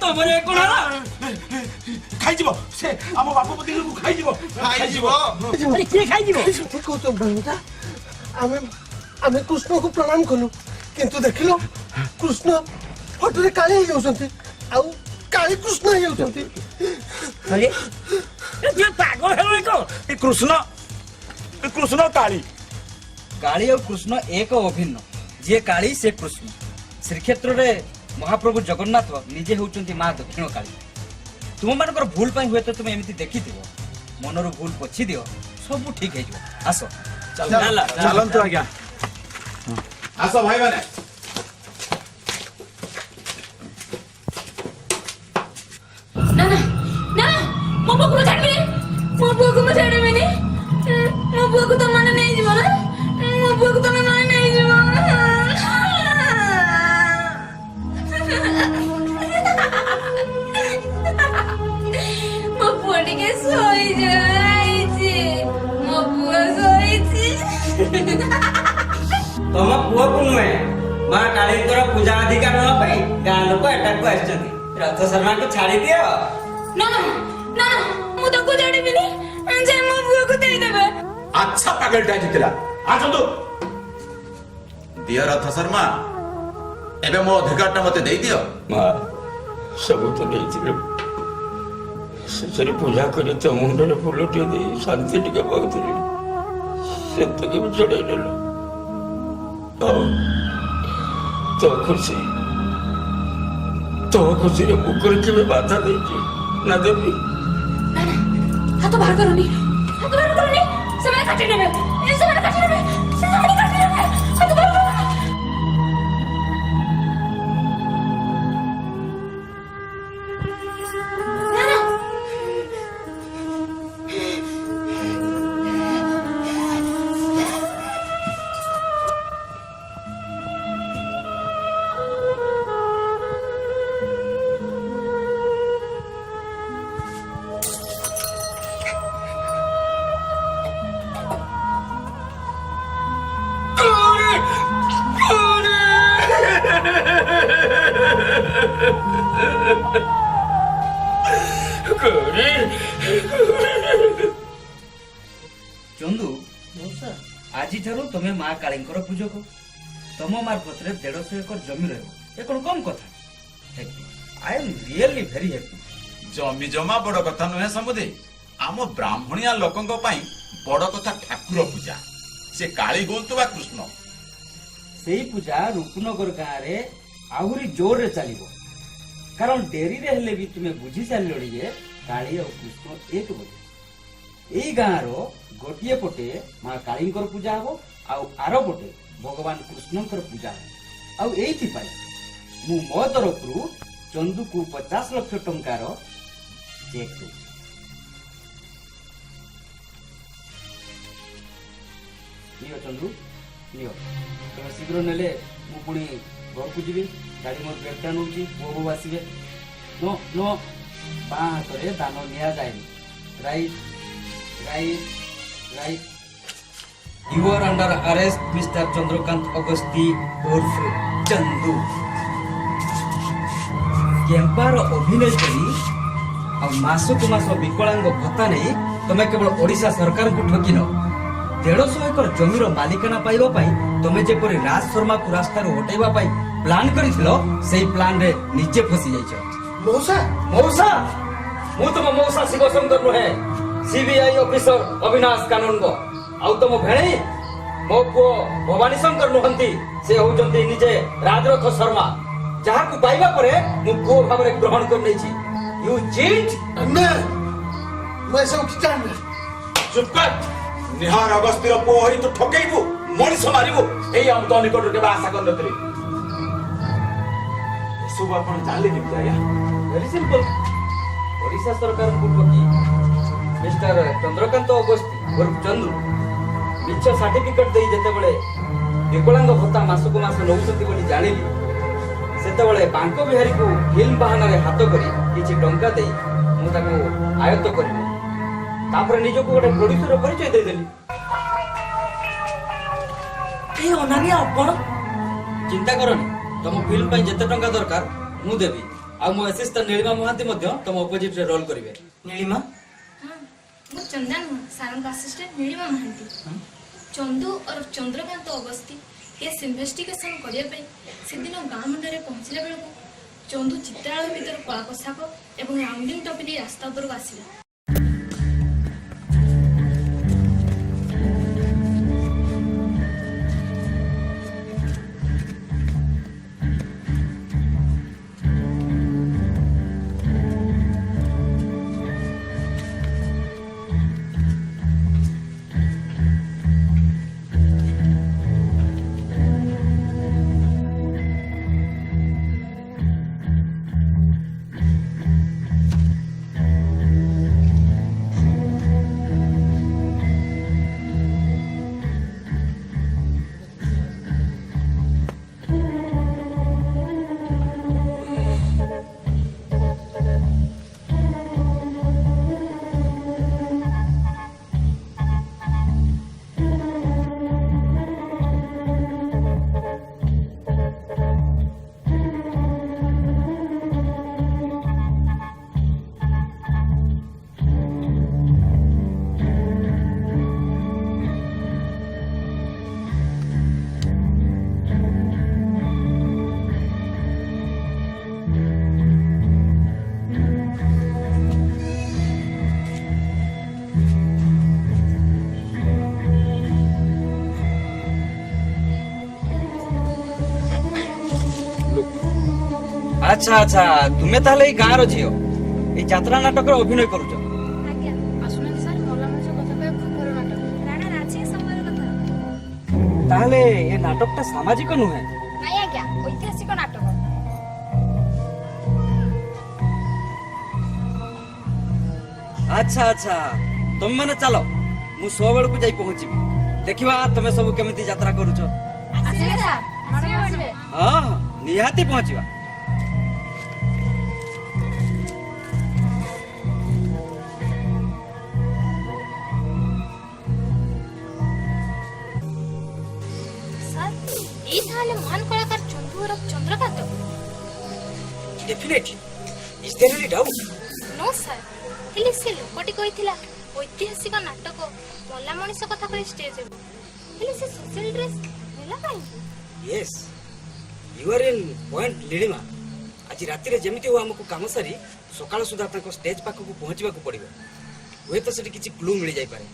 ତମର କଣ ଖାଇଯିବ ସେ ଆମ ବାପ ପତିକୁ ଖାଇଯିବ କିଏ ଖାଇଯିବ? ଆମେ ଆମେ କୃଷ୍ଣକୁ ପ୍ରଣାମ କଲୁ କିନ୍ତୁ ଦେଖିଲୁ କୃଷ୍ଣ ଫଟୋରେ କାଳି ହେଇଯାଉଛନ୍ତି ଆଉ କାଳି କୃଷ୍ଣ ହେଇଯାଉଛନ୍ତି। ପାଗଳ ହେଲେ କଣ? କୃଷ୍ଣ କାଳି କାଳି ଆଉ କୃଷ୍ଣ ଏକ ଅଭିନ୍ନ। ଯିଏ କାଳି ସେ କୃଷ୍ଣ। ଶ୍ରୀକ୍ଷେତ୍ରରେ ମହାପ୍ରଭୁ ଜଗନ୍ନାଥ ନିଜେ ହେଉଛନ୍ତି ମା ଦକ୍ଷିଣ କାଳୀ। ତୁମମାନଙ୍କର ଭୁଲ ପାଇଁ ହୁଏତ ତୁମେ ଏମିତି ଦେଖିଥିବ, ମନରୁ ଭୁଲ ପୋଛି ଦିଅ, ସବୁ ଠିକ ହେଇଯିବ। ଆସ ଚାଲନ୍ତୁ ଆଜ୍ଞା, ଆସ ଭାଇମାନେ। ନା ନା ନା ମୋ ପୁଅକୁ ମୁଁ ଛାଡ଼ିବିନି, ମୋ ପୁଅକୁ ମୁଁ ଛାଡ଼ିବିନି। ମୋ ପୁଅକୁ ତମ ମାନେ ନେଇଯିବ ନା, ମୋ ପୁଅକୁ ତମେ ମାନେ ନେଇଯିବ। ମୋ ପୁଅ ଟିକେ ଶୋଇଯାଇଛି, ମୋ ପୁଅ ଶୋଇଛି। ତମ ପୁଅକୁ ନୁହେଁ, ମା କାଳୀଙ୍କର ପୂଜା ଅଧିକାର ନେବା ପାଇଁ ଗାଁ ଲୋକ ଏଟାକୁ ଆସିଛନ୍ତି। ରଥ ଶର୍ମାକୁ ଛାଡି ଦିଅ। ନା ନା ନା ମୁଁ ତାକୁ ଛାଡ଼ିବିନି, ଯେ ମୋ ପୁଅକୁ ଦେଇଦେବେ। ଆଚ୍ଛା ପାଗଳଟା ଜିତିଲା। ଆସନ୍ତୁ ଦିଅ ରଥ ଶର୍ମା, ଏବେ ମୋ ଅଧିକାରଟା ମତେ ଦେଇଦିଅ। ମା ସବୁ ତ ନେଇଥିଲେ, ଶେଷରେ ପୂଜା କରି ତୋ ମୁଣ୍ଡରେ ଫୁଲଟିଏ ଦେଇ ଶାନ୍ତି ଟିକେ ପାଉଥିଲି, ସେତିକି ବି ଛଡ଼େଇ ନେଲ। ତୋ ଖୁସିରେ ମୁଖରେ କେବେ ବାଧା ଦେଇଛି ନା ଦେବି? ହାତ ବାହାର କରନି, ହାତ ବାହାର କରନି, ସେମାନେ କାଟି ନେବେ, ସେମାନେ କାଟି ନେବେ, ସେମାନେ କାଟି ନେବେ, ହାତ ବାହାର କରନି। ଚନ୍ଦୁ, ଆଜିଠାରୁ ତମେ ମା କାଳୀଙ୍କର ପୂଜକ। ତମ ମାର୍ଫତରେ 150 ଏକର ଜମି ରହିବ, ଏ କଣ କମ କଥା? I M really very happy. ଜମି ଜମା ବଡ କଥା ନୁହେଁ ସମୁଦେ। ଆମ ବ୍ରାହ୍ମଣିଆ ଲୋକଙ୍କ ପାଇଁ ବଡ କଥା ଠାକୁର ପୂଜା, ସେ କାଳୀ ହୁଅନ୍ତୁ ବା କୃଷ୍ଣ। ସେଇ ପୂଜା ରୂପନଗର ଗାଁରେ ଆହୁରି ଜୋରରେ ଚାଲିବ, କାରଣ ଡେରିରେ ହେଲେ ବି ତୁମେ ବୁଝି ସାରିଲଣି ଯେ କାଳୀ ଆଉ କୃଷ୍ଣ ଏକ ବୋଲି। ଏଇ ଗାଁର ଗୋଟିଏ ପଟେ ମା କାଳୀଙ୍କର ପୂଜା ହବ, ଆଉ ଆର ପଟେ ଭଗବାନ କୃଷ୍ଣଙ୍କର ପୂଜା ହବ। ଆଉ ଏଇଥିପାଇଁ ମୁଁ ମୋ ତରଫରୁ ଚନ୍ଦୁକୁ 50 ଲକ୍ଷ ଟଙ୍କାର ଚେକ୍ ଦେଉଛି। ନିଅ ଚନ୍ଦୁ, ନିଅ। ତମେ ଶୀଘ୍ର ନେଲେ ମୁଁ ପୁଣି ଘରକୁ ଯିବି। ଗାଡ଼ି ମୋର ବ୍ରେକ୍ଟା ନେଉଛି, ପୁଅ ବୋଉ ଆସିବେ। नो नो बाँ हाथरे दान नियाजाएनि। Right right right. You are under arrest, Mr. Chandrakant Agasti उर्फ चंदू। केम्पार अभिनय करी आ मासक मास विकलांग भत्ता नहीं तमे केवल ओडिशा सरकार को ठकिन। 150 एकर जमीर मालिकाना पाइबा पाई तमे जेपरि राज शर्मा को रास्ता हटाइबा पाई प्लान करिथिलो, सेही प्लान रे नीचे फसी जाइछ। मौसा मौसा मु तुम मौसा शिवशंकर नुहे, सीबीआई ऑफिसर अविनाश कानूनगो। आउ तुम भेणी मो पुओ भवानी शंकर नुहंती, से होउचंती निजे राजरथ शर्मा, जहा को पाइबा परे मु पुओ भाबरे ग्रहण कर नैछि। You cheat. मैं सब की जान। चुप कर। निहार अगस्तिर पुओ होई तो ठकेइबु, मଣିଷ मारिबु, एई हम तो निकट के आशा कर नथली। सब आपण जाले नि आया। Very simple. ओडिशा सरकार को ठकी मिस्टर चंद्रकांत अगस्ती उर्फ चंद्रू मिछ सर्टिफिकेट देई जेते बेले विकलांग भत्ता मासको मास नौसती बोली जानिली, सेते बेले बांको बिहारी को फिल्म बहाना रे हाथ करी किछि टंका देई मु ताको आयत्त करबी। तापर निजको गोटे प्रोड्यूसर परिचय दे देली। ए अनानी आपण चिंता करनी, तुम फिल्म पे जिते टंका दरकार मु देबी। आ मो असिस्टेंट नीलिमा महांती मध्य तुम अपोजिट रे रोल करिवे। नीलिमा हां मु चंदन सारंग का असिस्टेंट नीलिमा महांती। चंदू और चंद्रकांत अगस्ती केस इन्वेस्टिगेशन करिया पे सेदिन गां मंडरे पहुंचले बेलको चंदू चित्रालय भीतर कला पोशाक एवं राउंडिंग टॉपिक रास्ता उपर आसिला। ଆଚ୍ଛା ଆଚ୍ଛା ତୁମେ ତାହେଲେ ଏଇ ଗାଁର ଝିଅ ଏଇ ଯାତ୍ରା ନାଟକରେ ଅଭିନୟ କରୁଛ। ଆଜ୍ଞା ଆସୁନାହାନ୍ତି ସାର୍ ମଲା ମଣିଷ କଥା କହିବା ଖବର ନାଟକ ରାଣା ରାଜି ସମୟର କଥା। ତାହେଲେ ଏ ନାଟକଟା ସାମାଜିକ ନୁହେଁ। ନାଇଁ ଆଜ୍ଞା ଐତିହାସିକ ନାଟକ। ଆଚ୍ଛା ଆଚ୍ଛା ତମେ ମାନେ ଚାଲ ମୁଁ 100 ବେଳକୁ ଯାଇ ପହଞ୍ଚିବି। ଦେଖିବା ତମେ ସବୁ କେମିତି ଯାତ୍ରା କରୁଛ। ଆସିବେ ସାର୍ ଆସିବେ। ହଁ ନିହାତି ପହଞ୍ଚିବା। ସାର୍ ଏଇ ତାହେଲେ ମହାନ କଳାକାର ଚନ୍ଦୁ ଓରଫ Chandrakant. Definitely is there any doubt? No sir ହେଲେ ସେ ଲୋକଟି କହିଥିଲା ଐତିହାସିକ ନାଟକ ମଲା ମଣିଷ କଥା କହି ଷ୍ଟେଜ ହେବ। ହେଲେ ସେ ସୋସିଆଲ ଡ୍ରେସ ନେଲା କାହିଁକି? Yes you are in point Lilima. ଆଜି ରାତିରେ ଯେମିତି ହଉ ଆମକୁ କାମ ସାରି ସକାଳ ସୁଦ୍ଧା ତାଙ୍କ ଷ୍ଟେଜ ପାଖକୁ ପହଞ୍ଚିବାକୁ ପଡିବ। ହୁଏତ ସେଠି କିଛି କ୍ଲୁ ମିଳିଯାଇପାରେ।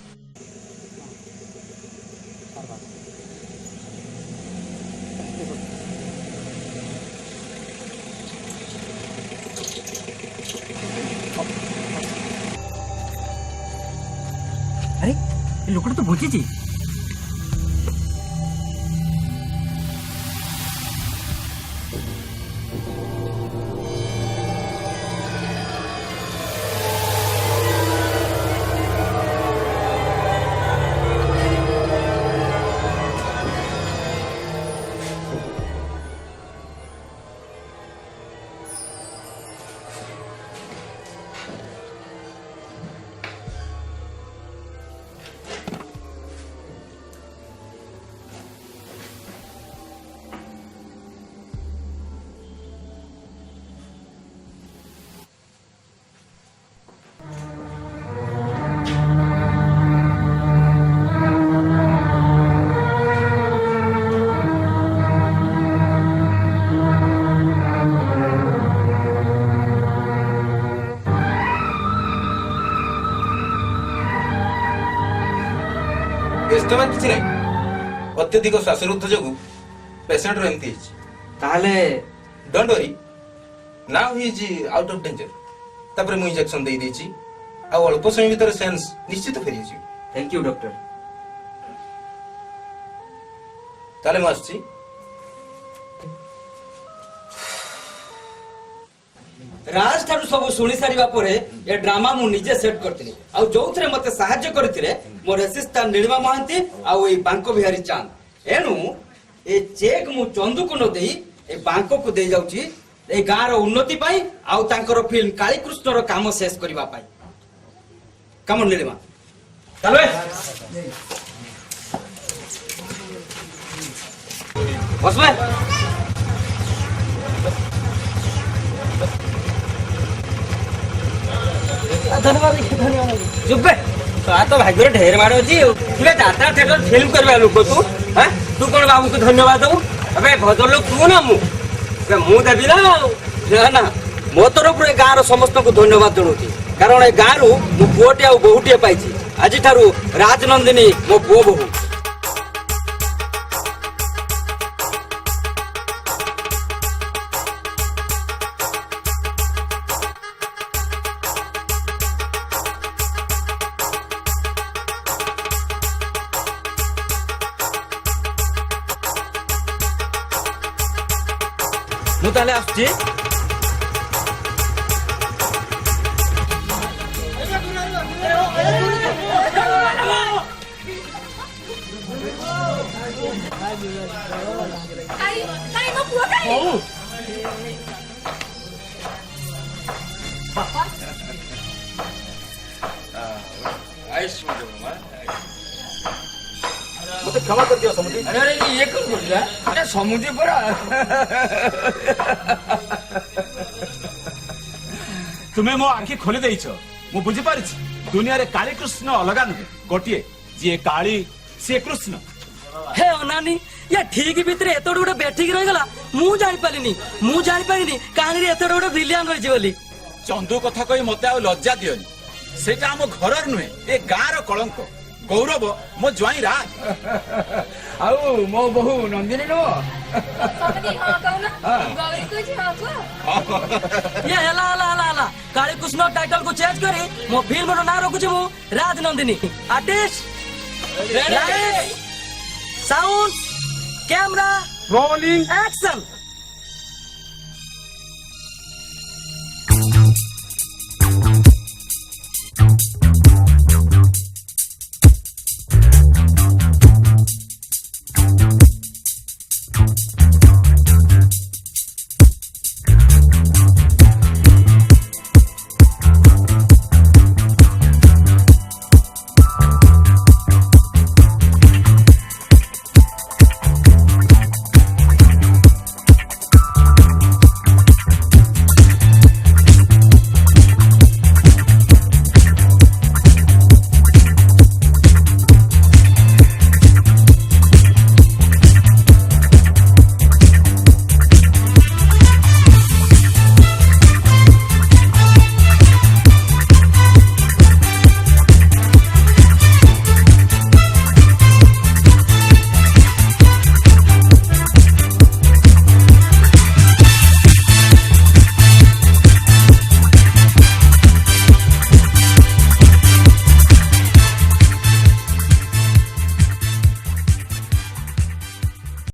ଆରେ ଏ ଲୋକଟା ତ ବୁଝିଛି। ବ୍ୟସ୍ତ ହେବାର କିଛି ନାହିଁ। ଅତ୍ୟଧିକ ଶ୍ୱାସରୁଦ୍ଧ ଯୋଗୁଁ ପେସେଣ୍ଟର ଏମିତି ହେଇଛି। ତାହେଲେ don't worry now Hi is out of danger. ତାପରେ ମୁଁ ଇଞ୍ଜେକ୍ସନ ଦେଇ ଦେଇଛି ଆଉ ଅଳ୍ପ ସମୟ ଭିତରେ ସେନ୍ସ ନିଶ୍ଚିତ ଫେରିଯିବ। Thank you doctor. ତାହେଲେ ମୁଁ ଆସୁଛି। ରାଜ ଠାରୁ ସବୁ ଶୁଣି ସାରିବା ପରେ ଏ ଡ୍ରାମା ମୁଁ ନିଜେ ସେଟ୍ କରିଥିଲି ଆଉ ଯୋଉଥିରେ ମତେ ସାହାଯ୍ୟ କରିଥିଲେ ମୋର ଆସିଷ୍ଟାଣ୍ଟ ନୀଳିମା ମହାନ୍ତି ଆଉ ଏଇ ବାଙ୍କ ବିହାରୀ ଚାନ୍ଦ। ଏଣୁ ଏ ଚେକ୍ ମୁଁ ଚନ୍ଦୁକୁ ନ ଦେଇ ଏ ବାଙ୍କକୁ ଦେଇ ଯାଉଛି এই ଗାଁର ଉନ୍ନତି ପାଇଁ ଆଉ ତାଙ୍କର ଫିଲ୍ମ କାଳୀକୃଷ୍ଣର କାମ ଶେଷ କରିବା ପାଇଁ। କାମ ନୀଳିମା ଚାଲ ବସବେ। ଧନ୍ୟବାଦ ଧନ୍ୟବାଦ। ଚୁପେ ତ ଭାଗ୍ୟରେ ଢେର ମାଡ଼ ଅଛି। ତୁ ଯାତ୍ରା ଥିଏଟର ଫିଲ୍ମ କରିବା ଲୋକ ତୁ ତୁ କଣ ବାବୁକୁ ଧନ୍ୟବାଦ ଦବୁ? ଏବେ ଭଦ୍ର ଲୋକ ତୁ ନା ମୁଁ ଦେବି ନା ନା ମୋ ତରଫରୁ ଏ ଗାଁର ସମସ୍ତଙ୍କୁ ଧନ୍ୟବାଦ ଜଣାଉଛି କାରଣ ଏ ଗାଁରୁ ମୁଁ ପୁଅଟିଏ ଆଉ ବୋହୂଟିଏ ପାଇଛି। ଆଜିଠାରୁ ରାଜନନ୍ଦିନୀ ମୋ ପୁଅ ବୋହୂ। ମୁଁ ତାହେଲେ ଆସୁଛି। मुझे क्षमा कर दिया समुद्री। अरे ये कौन बोल रहा है? अरे समुद्री पड़ा। तुम्हें मो आखि खोली देइछ मु बुझी पारिछि दुनिया रे काली कृष्ण अलगा नुहे गोटिए जे काली से कृष्ण। हे अनानी या ठीक भितरे एतोड़ गोटे बैठिक रहीगला मु जानि पारिनी कहानी रे एतोड़ गोटे विलियन रही बोली। चंदू कथा कही मते आ लज्जा दियनी सेटा हम घरर नुहे ए गाँर कलंक गौरव मो ज्वाई राज। ଆଉ मो बहु नंदिनी नो समझी हां कहू ना गौरी को जी हां को ये हला हला हला हला काली कृष्ण टाइटल को चेंज करी मो फिल्म रो ना रखु छु Raj Nandini artist light sound camera rolling action